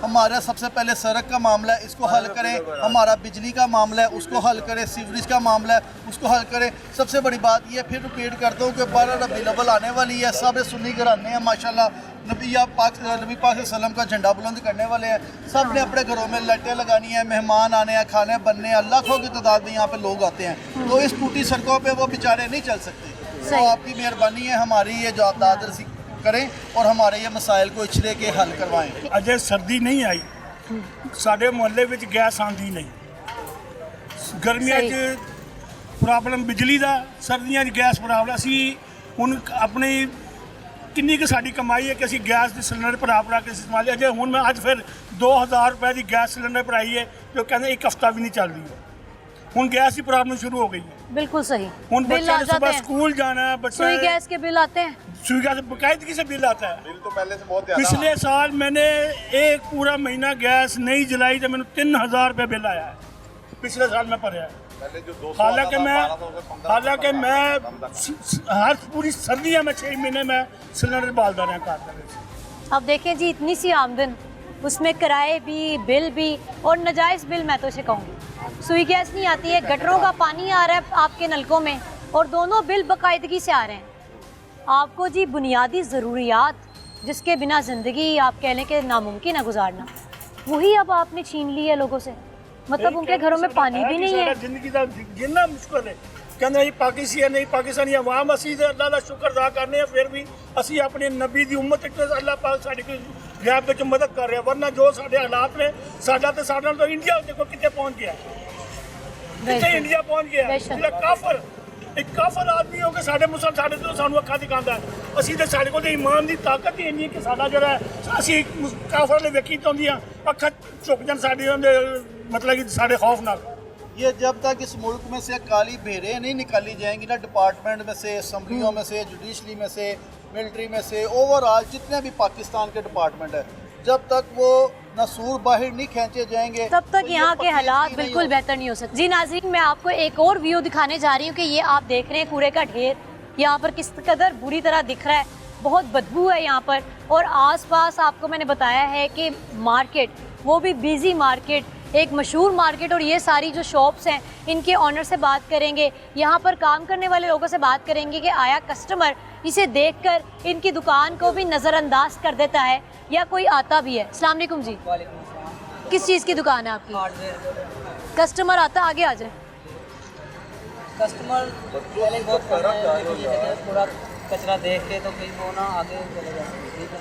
Speaker 4: हमारा सबसे पहले सड़क का मामला है, इसको हल करें। हमारा बिजली का मामला है, उसको हल करें। सीवरेज का मामला है, उसको हल करें। सबसे बड़ी बात यह फिर रिपीट करता हूँ कि 12 रबीउल अव्वल आने वाली है, सब सुन्नी घराने हैं माशाल्लाह, नबी पाक सल्लम का झंडा बुलंद करने वाले हैं। सब ने अपने घरों में लाइटें लगानी है, मेहमान आने हैं, खाने बनने हैं, लाखों की तादाद में यहाँ पे लोग आते हैं, तो इस टूटी सड़कों पे वो बेचारे नहीं चल सकते। तो आपकी मेहरबानी है, हमारी ये जो दादर करें और हमारे ये मसाइल को इचरे के हल करवाएं।
Speaker 7: अजय सर्दी नहीं आई, साढ़े मोहल्ले में गैस आती नहीं, गर्मियां प्रॉब्लम बिजली का, सर्दियां गैस प्रॉब्लम। असी हुण अपनी किन्नी कि साड़ी कमाई है कि असी गैस के सिलेंडर भरा के इस्तेमाल अजय हूँ मैं अज फिर 2000 रुपए की गैस सिलेंडर भराई है जो कहते एक हफ्ता भी नहीं चल रही है। हूँ गैस की प्रॉब्लम शुरू हो गई है।
Speaker 1: बिल्कुल सही।
Speaker 7: हूँ बच्चे ने सुबह स्कूल जाना है, बच्चे
Speaker 1: सुई गैस के बिल आते हैं,
Speaker 7: सुई गैस बाकायदगी से बिल आता है।
Speaker 8: बिल तो पहले से बहुत ज़्यादा।
Speaker 7: पिछले साल मैंने एक पूरा महीना गैस नहीं जलाई तो मैंने 3000 रुपये बिल आया है, पिछले साल में भरा है। हालांकि मैं हर पूरी सर्दियाँ में 6 महीने में सिलेंडर बालदा रहा कार।
Speaker 1: अब देखें जी, इतनी सी आमदन उसमें किराए भी, बिल भी और नाजायज़ बिल मैं तो इसे कहूँगी। सुई गैस नहीं आती है, गटरों का पानी आ रहा है आपके नलकों में और दोनों बिल बाकायदगी से आ रहे हैं। आपको जी बुनियादी ज़रूरियात जिसके बिना ज़िंदगी आप कह लें कि नामुमकिन है गुजारना, वही अब आपने छीन ली है लोगों से। मतलब उनके घरों में पानी भी नहीं है।
Speaker 7: जिंदगी का जिन्ना मुश्किल है कहना ये पाकिस्तान नहीं पाकिस्तानी अवाम असी अल्लाह का शुक्र अदा करने हैं, फिर भी असी अपने नबी की उम्मत अल्लाह पाक साड़ी गैप में मदद कर रहे हैं, वरना जो साढ़े हालात ने साडा तो इंडिया देखो कितने पहुँच गया, कितने इंडिया पहुँच गया। ਜਿਹੜਾ ਕਾਫਰ एक काफर आदमी हो के साढ़े मुसलमान साढ़े तो सानू अखा दिखाता है, असी तो साढ़े को ईमान की ताकत ही इन्नी कि साडा जो है असी काफर ने वेखी तो अखा झुक जान साढ़े मतलब कि साढ़े खौफ नाल।
Speaker 4: ये जब तक इस मुल्क में से काली भेड़ें नहीं निकाली जाएंगी ना, डिपार्टमेंट में से, असम्बलियों में से, जुडिशरी में से, मिलिट्री में से, ओवरऑल जितने भी पाकिस्तान के डिपार्टमेंट है, जब तक वो नसूर बाहर नहीं खींचे जाएंगे
Speaker 1: तब तक
Speaker 4: तो
Speaker 1: यहाँ के हालात
Speaker 4: नहीं
Speaker 1: बिल्कुल
Speaker 4: होगा।
Speaker 1: बेहतर नहीं हो सकते। जी नाज़रीन, मैं आपको एक और व्यू दिखाने जा रही हूँ कि ये आप देख रहे हैं कूड़े का ढेर यहाँ पर किस कदर बुरी तरह दिख रहा है, बहुत बदबू है यहाँ पर। और आसपास आपको मैंने बताया है कि मार्केट, वो भी बिजी मार्केट, एक मशहूर मार्केट, और ये सारी जो शॉप्स हैं इनके ऑनर से बात करेंगे, यहाँ पर काम करने वाले लोगों से बात करेंगे कि आया कस्टमर इसे देखकर इनकी दुकान को भी नज़रअंदाज कर देता है या कोई आता भी है। अस्सलाम वालेकुम जी, किस चीज़ की दुकान है आपकी? कस्टमर आता आगे आ जाए।
Speaker 10: कस्टमर पहले बहुत कम है, लेकिन ये देखिए थोड़ा कचरा देख के तो फिर वो ना आगे चले जाते हैं। ठीक है,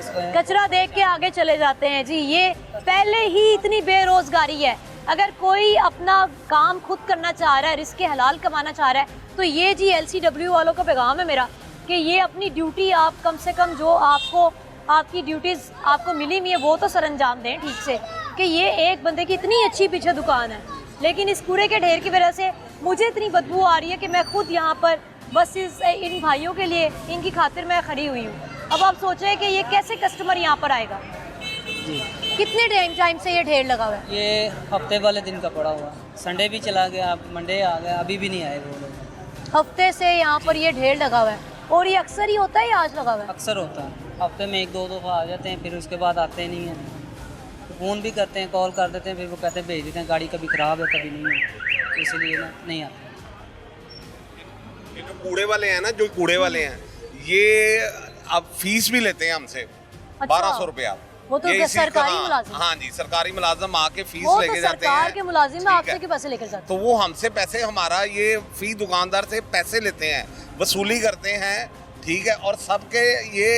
Speaker 10: इसको
Speaker 1: कचरा देख के आगे चले जाते हैं। जी, ये पहले ही इतनी बेरोजगारी है, अगर कोई अपना काम खुद करना चाह रहा है, रिस्क के हलाल कमाना चाह रहा है, तो ये जी LCW वालों का पैगाम है मेरा कि ये अपनी ड्यूटी आप कम से कम जो आपको आपकी ड्यूटीज़ आपको मिली हुई है वो तो सर अंजाम दें ठीक से। कि ये एक बंदे की इतनी अच्छी पीछे दुकान है, लेकिन इस कूड़े के ढेर की वजह से मुझे इतनी बदबू आ रही है कि मैं खुद यहाँ पर बस इन भाइयों के लिए, इनकी खातिर मैं खड़ी हुई हूँ। अब आप सोच रहे हैं कि ये कैसे कस्टमर यहाँ पर आएगा?
Speaker 10: जी,
Speaker 1: कितने टाइम से ये ढेर लगा हुआ है?
Speaker 10: ये हफ्ते वाले दिन का पड़ा हुआ, संडे भी चला गया, मंडे आ गया, अभी भी नहीं आए वो लोग।
Speaker 1: हफ्ते से यहाँ पर ये ढेर लगा हुआ है, और ये अक्सर ही होता है या आज लगा हुआ है?
Speaker 10: अक्सर होता है, हफ्ते में 1-2 दफ़ा आ जाते हैं, फिर उसके बाद आते नहीं हैं। फ़ोन भी करते हैं, कॉल कर देते हैं, फिर वो कहते हैं भेज देते हैं, गाड़ी कभी ख़राब है कभी नहीं है, तो इसलिए ना नहीं आते।
Speaker 8: ये जो कूड़े वाले हैं ना, जो कूड़े वाले हैं, ये अब फीस भी लेते हैं हमसे 1200 रुपया।
Speaker 1: वो तो
Speaker 8: ये इसी
Speaker 1: सरकारी
Speaker 8: का-
Speaker 1: मुलाजिम,
Speaker 8: हाँ जी, सरकारी मुलाजिम आके फीस
Speaker 1: वो तो
Speaker 8: लेके जाते हैं।
Speaker 1: सरकार के मुलाजिम
Speaker 8: ठीक
Speaker 1: आपसे
Speaker 8: है।
Speaker 1: के पैसे लेकर जाते
Speaker 8: तो वो हमसे पैसे, हमारा ये फी दुकानदार से पैसे लेते हैं, वसूली करते हैं। ठीक है, और सबके ये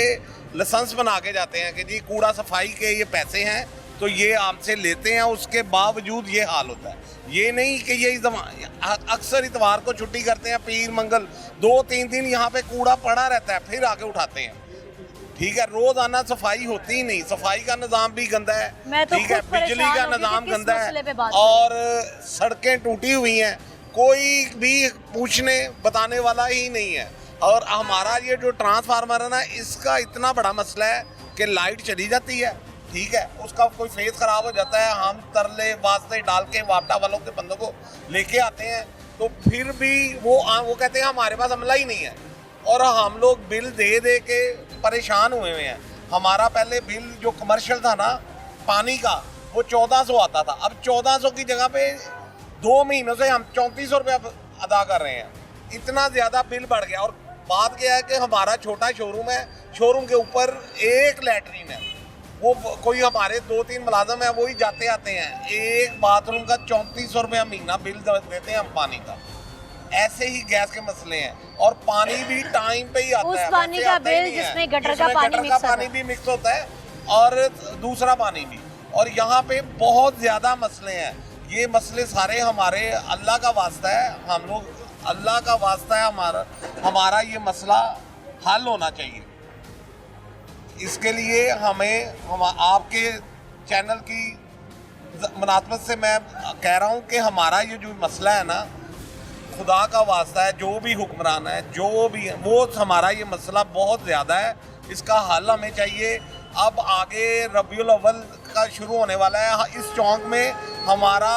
Speaker 8: लाइसेंस बना के जाते हैं कि जी कूड़ा सफाई के ये पैसे हैं, तो ये हमसे लेते हैं। उसके बावजूद ये हाल होता है। ये नहीं कि ये अक्सर इतवार को छुट्टी करते हैं, पीर मंगल 2-3 दिन यहाँ पे कूड़ा पड़ा रहता है, फिर आके उठाते हैं। ठीक है, रोजाना सफाई होती ही नहीं, सफाई का निज़ाम भी गंदा है।
Speaker 1: मैं तो
Speaker 8: ठीक है,
Speaker 1: खुद
Speaker 8: बिजली
Speaker 1: परेशान
Speaker 8: का
Speaker 1: हो गई कि
Speaker 8: निज़ाम
Speaker 1: किस
Speaker 8: गंदा
Speaker 1: मसले पे
Speaker 8: है,
Speaker 1: बात
Speaker 8: और सड़कें टूटी हुई हैं, कोई भी पूछने बताने वाला ही नहीं है। और हमारा ये जो ट्रांसफार्मर है ना, इसका इतना बड़ा मसला है कि लाइट चली जाती है, ठीक है, उसका कोई फेस ख़राब हो जाता है, हम तरले वास्ते डाल के वापटा वालों के बंदों को लेके आते हैं, तो फिर भी वो कहते हैं हमारे पास अमला ही नहीं है, और हम लोग बिल दे दे के परेशान हुए हैं। हमारा पहले बिल जो कमर्शियल था ना पानी का, वो 1400 आता था, अब 1400 की जगह पे 2 महीनों से हम 3400 रुपया अदा कर रहे हैं। इतना ज़्यादा बिल बढ़ गया। और बात क्या है कि हमारा छोटा शोरूम है, शोरूम के ऊपर एक लैट्रीन है, वो कोई हमारे 2-3 मुलाजम है, वो ही जाते आते हैं। एक बाथरूम का 3400 रुपया महीना बिल देते हैं हम पानी का। ऐसे ही गैस के मसले हैं, और पानी भी टाइम पे ही आता
Speaker 1: उस
Speaker 8: है।
Speaker 1: पानी का बिल जिसमें गटर का पानी
Speaker 8: भी मिक्स होता है, और दूसरा पानी भी। और यहाँ पे बहुत ज़्यादा मसले हैं। ये मसले सारे हमारे, अल्लाह का वास्ता है, हम लोग अल्लाह का वास्ता है, हमारा ये मसला हल होना चाहिए। इसके लिए हम आपके चैनल की मुनासबत से मैं कह रहा हूँ कि हमारा ये जो मसला है ना, खुदा का वास्ता है, जो भी हुक्मरान है, जो भी है, वो हमारा ये मसला बहुत ज़्यादा है, इसका हल हमें चाहिए। अब आगे रबीउल अव्वल का शुरू होने वाला है, इस चौक में हमारा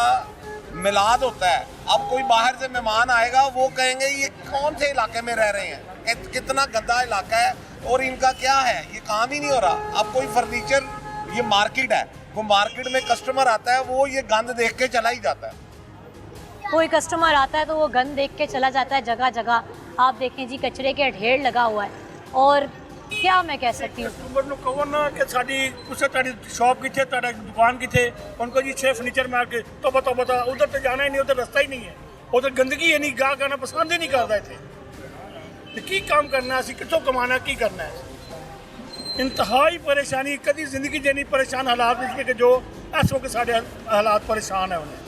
Speaker 8: मिलाद होता है। अब कोई बाहर से मेहमान आएगा, वो कहेंगे ये कौन से इलाके में रह रहे हैं, कितना गंदा इलाका है, और इनका क्या है, ये काम ही नहीं हो रहा। अब कोई फर्नीचर ये मार्केट है, वो मार्केट में कस्टमर आता है, वो ये गंद देख के चला ही जाता है।
Speaker 1: कोई कस्टमर आता है तो वो गंद देख के चला जाता है। जगह जगह आप देखें जी कचरे के ढेर लगा हुआ है। और क्या मैं कह सकती हूँ,
Speaker 7: कस्टमर ਨੂੰ ਕਹੋ ਨਾ ਕਿ ਸਾਡੀ ਕੁਛ ਤੁਹਾਡੀ ਸ਼ਾਪ ਕਿੱਥੇ, ਤੁਹਾਡਾ ਦੁਕਾਨ ਕਿੱਥੇ, उनको जी 6 फर्नीचर मार के तो बता उधर तो जाना ही नहीं, उधर रास्ता ही नहीं है, उधर गंदगी है नहीं, गाहक आना पसंद ही नहीं करता इतने। तो की काम करना, ਅਸੀਂ ਕਿੱਥੋਂ ਕਮਾਣਾ, ਕੀ करना है। इंतहाई परेशानी, कभी जिंदगी जनी परेशान हालात में कि जो इस वक्त साढ़े हालात परेशान है उन्हें।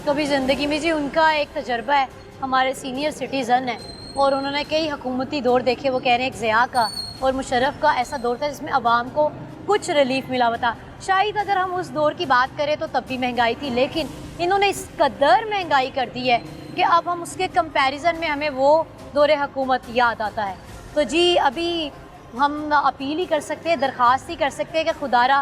Speaker 1: कभी ज़िंदगी में जी उनका एक तजर्बा है, हमारे सीनियर सिटीज़न है और उन्होंने कई हुकूमती दौर देखे। वो कह रहे हैं एक ज़िया का और मुशर्रफ का ऐसा दौर था जिसमें आवाम को कुछ रिलीफ मिला हुआ था। शायद अगर हम उस दौर की बात करें तो तब भी महंगाई थी, लेकिन इन्होंने इस कदर महंगाई कर दी है कि अब हम उसके कंपैरिजन में हमें वो दौर हुकूमत याद आता है। तो जी अभी हम अपील ही कर सकते हैं, दरख्वास्त ही कर सकते हैं कि खुदारा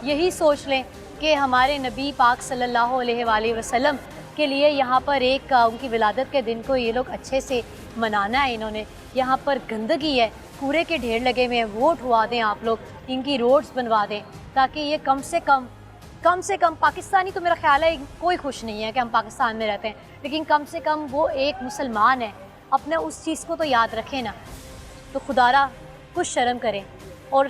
Speaker 1: यही सोच लें कि हमारे नबी पाक सल्लल्लाहु अलैहि वसल्लम के लिए यहाँ पर एक उनकी विलादत के दिन को ये लोग अच्छे से मनाना है। इन्होंने यहाँ पर गंदगी है, कूड़े के ढेर लगे हुए हैं, वो उठवा दें आप लोग, इनकी रोड्स बनवा दें ताकि ये कम से कम पाकिस्तानी, तो मेरा ख्याल है कोई खुश नहीं है कि हम पाकिस्तान में रहते हैं, लेकिन कम से कम वो एक मुसलमान है, अपने उस चीज़ को तो याद रखें ना। तो खुदारा कुछ शर्म करें और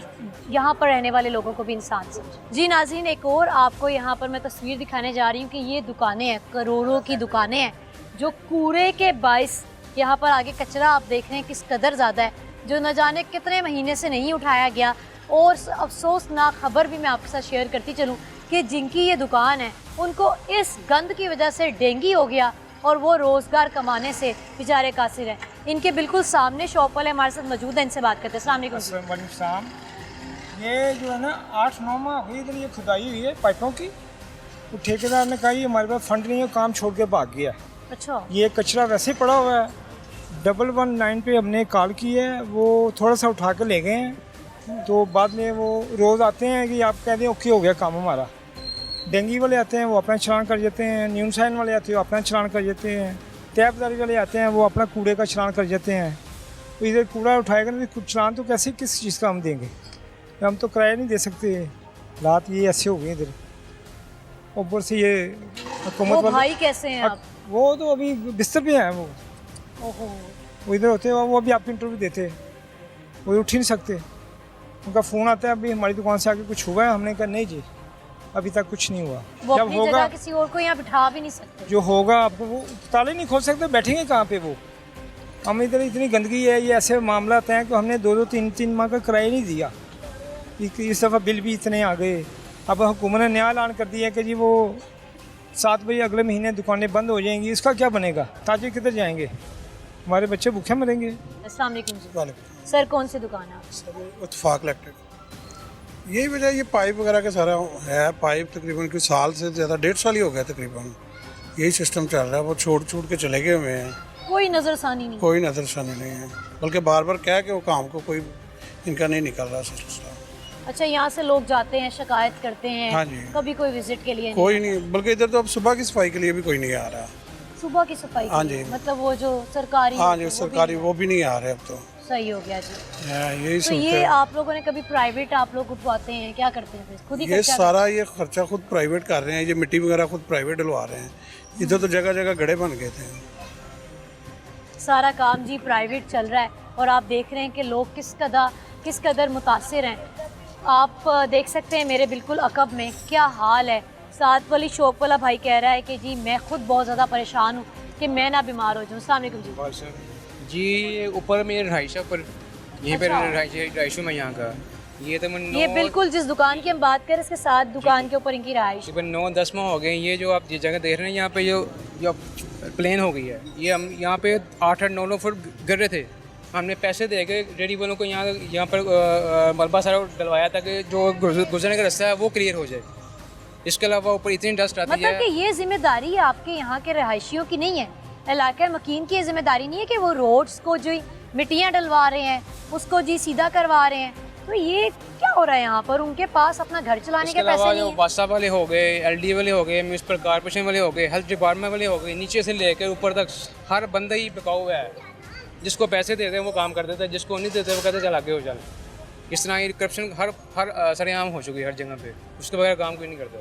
Speaker 1: यहाँ पर रहने वाले लोगों को भी इंसान समझें। जी नाज़रीन, एक और आपको यहाँ पर मैं तस्वीर दिखाने जा रही हूँ कि ये दुकानें हैं, करोड़ों की दुकानें हैं जो कूड़े के बाइस, यहाँ पर आगे कचरा आप देख रहे हैं किस कदर ज़्यादा है, जो न जाने कितने महीने से नहीं उठाया गया। और अफसोसनाक खबर भी मैं आपके साथ शेयर करती चलूँ कि जिनकी ये दुकान है उनको इस गंद की वजह से डेंगू हो गया और वो रोज़गार कमाने से बेचारे कासिर हैं। इनके बिल्कुल सामने शॉप वाले हमारे साथ मौजूद हैं, इनसे बात करते हैं। अस्सलाम वालेकुम।
Speaker 11: ये जो है ना 8-9 माह हुई इधर ये खुदाई हुई है पाइपों की, तो ठेकेदार ने कहा ये हमारे पास फंड नहीं है, काम छोड़ के भाग गया।
Speaker 1: अच्छा,
Speaker 11: ये कचरा वैसे पड़ा हुआ है। 119 पे हमने कॉल की है, वो थोड़ा सा उठा के ले गए हैं। तो बाद में वो रोज़ आते हैं कि आप कह दें ओके हो गया काम हमारा। डेंगी वाले आते हैं वो अपना चलान कर देते हैं, न्यून साइन वाले आते हैं वो अपना चलान कर देते हैं, तैबदारी वाले आते हैं वो अपना कूड़े का चलान कर देते हैं। तो इधर कूड़ा उठाएगा नहीं, कुछ चलान तो कैसे किस चीज़ का हम देंगे, हम तो किराया नहीं दे सकते। रात ये ऐसे हो गए इधर, ऊपर से ये हुकूमत
Speaker 1: वो भाई कैसे हैं आप?
Speaker 11: वो तो अभी बिस्तर पे हैं,
Speaker 1: ओहो,
Speaker 11: वो इधर होते हैं, वो अभी आपको इंटरव्यू देते हैं, वो उठ ही नहीं सकते। उनका फ़ोन आता है अभी हमारी दुकान से आके कुछ हुआ है, हमने कहा नहीं जी अभी तक कुछ नहीं हुआ।
Speaker 1: वो
Speaker 11: जब
Speaker 1: अपनी
Speaker 11: होगा
Speaker 1: जगह किसी और को यहाँ बिठा भी नहीं सकते।
Speaker 11: जो होगा आपको वो ताले नहीं खोल सकते, बैठेंगे कहाँ पे वो। हम इधर इतनी गंदगी है, ये ऐसे मामला आते हैं कि हमने 2-2, 3-3 माह का किराया नहीं दिया। इस दफ़ा बिल भी इतने आ गए। अब हुकूमत ने नया ऐलान कर दिया कि जी वो 7 बजे अगले महीने दुकानें बंद हो जाएंगी। इसका क्या बनेगा, ताजिर किधर जाएंगे, हमारे बच्चे भूखे मरेंगे।
Speaker 1: अस्सलाम वालेकुम सर, कौन सी दुकान है आप?
Speaker 12: सर इत्तेफाक इलेक्ट्रिक। यही वजह ये पाइप वगैरह का सारा है। पाइप तकरीबन कुछ साल से ज़्यादा, 1.5 साल ही हो गया तकरीबन, यही सिस्टम चल रहा है। वो छोड़ के चले गए हुए हैं,
Speaker 1: कोई नज़रसानी नहीं,
Speaker 12: कोई नज़रसानी नहीं है, बल्कि बार बार कह के वो काम को कोई इनका नहीं निकल रहा सिलसिला।
Speaker 1: अच्छा, यहाँ से लोग जाते हैं, शिकायत करते हैं?
Speaker 12: हाँ जी।
Speaker 1: कभी कोई विजिट के लिए
Speaker 12: कोई नहीं, बल्कि इधर तो अब सुबह की सफाई के लिए भी कोई नहीं आ रहा।
Speaker 1: सुबह की सफाई?
Speaker 12: हाँ जी।
Speaker 1: मतलब वो जो सरकारी?
Speaker 12: हाँ जी, सरकारी वो भी नहीं आ रहे अब तो।
Speaker 1: सही हो गया जी।
Speaker 12: यही
Speaker 1: तो ये आप लोगों ने कभी प्राइवेट आप लोग उठवाते हैं, क्या करते हैं फिर? खुद ही
Speaker 12: ये सारा ये खर्चा खुद प्राइवेट कर रहे हैं। ये मिट्टी वगैरह खुद प्राइवेट डलवा रहे हैं। इधर तो जगह जगह गड्ढे बन गए थे।
Speaker 1: सारा काम जी प्राइवेट चल रहा है और आप देख रहे हैं कि लोग किस कदर मुतासिर हैं। आप देख सकते हैं मेरे बिल्कुल अकब में क्या हाल है। साथ वाली शॉप वाला भाई कह रहा है कि जी मैं खुद बहुत ज़्यादा परेशान हूँ कि मैं ना बीमार हो जाऊँ। अस्सलाम वालेकुम जी।
Speaker 13: जी ऊपर मेरे रहाइशा पर, यहीं पर रहाइशू में यहाँ का
Speaker 1: ये बिल्कुल जिस दुकान की हम बात करें इसके साथ दुकान के ऊपर इनकी रहाइश।
Speaker 13: 9-10 माह हो गए। ये जो आप जगह देख रहे हैं यहाँ पे जो प्लेन हो गई है, ये हम यहाँ पे 8-9 फुट गिर रहे थे। हमने पैसे दे के रेडी वालों को यहाँ पर मलबा सारा डलवाया ताकि जो गुजरने का रास्ता है वो क्लियर हो जाए। इसके अलावा ऊपर इतनी डस्ट आती है।
Speaker 1: मतलब कि ये जिम्मेदारी आपके यहाँ के रहायशियों की नहीं है, इलाके मकीन की ये जिम्मेदारी नहीं है कि वो रोड्स को जो मिट्टियाँ डलवा रहे हैं उसको जी सीधा करवा रहे हैं। तो ये क्या हो रहा है यहाँ पर? उनके पास अपना घर चलाने के पैसे नहीं है।
Speaker 13: वासा वाले हो गए, LD वाले हो गए, म्यूनसिपल कॉर्पोरेशन वाले हो गए, हेल्थ डिपार्टमेंट वाले हो गए, नीचे से लेकर ऊपर तक हर बंदा ही बिका हुआ है। जिसको पैसे देते हैं वो काम कर देता है, जिसको नहीं देते वो कहते चल आगे हो जाए। इस तरह ये करप्शन हर सरेआम हो चुकी है हर जगह पे, उसके बगैर काम कोई नहीं करता।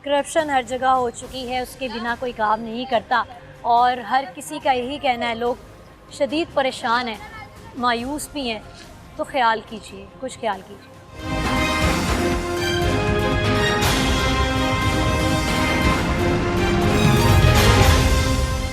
Speaker 1: करप्शन हर जगह हो चुकी है, उसके बिना कोई काम नहीं करता और हर किसी का यही कहना है, लोग शदीद परेशान हैं, मायूस भी हैं। तो ख्याल कीजिए, कुछ ख्याल कीजिए।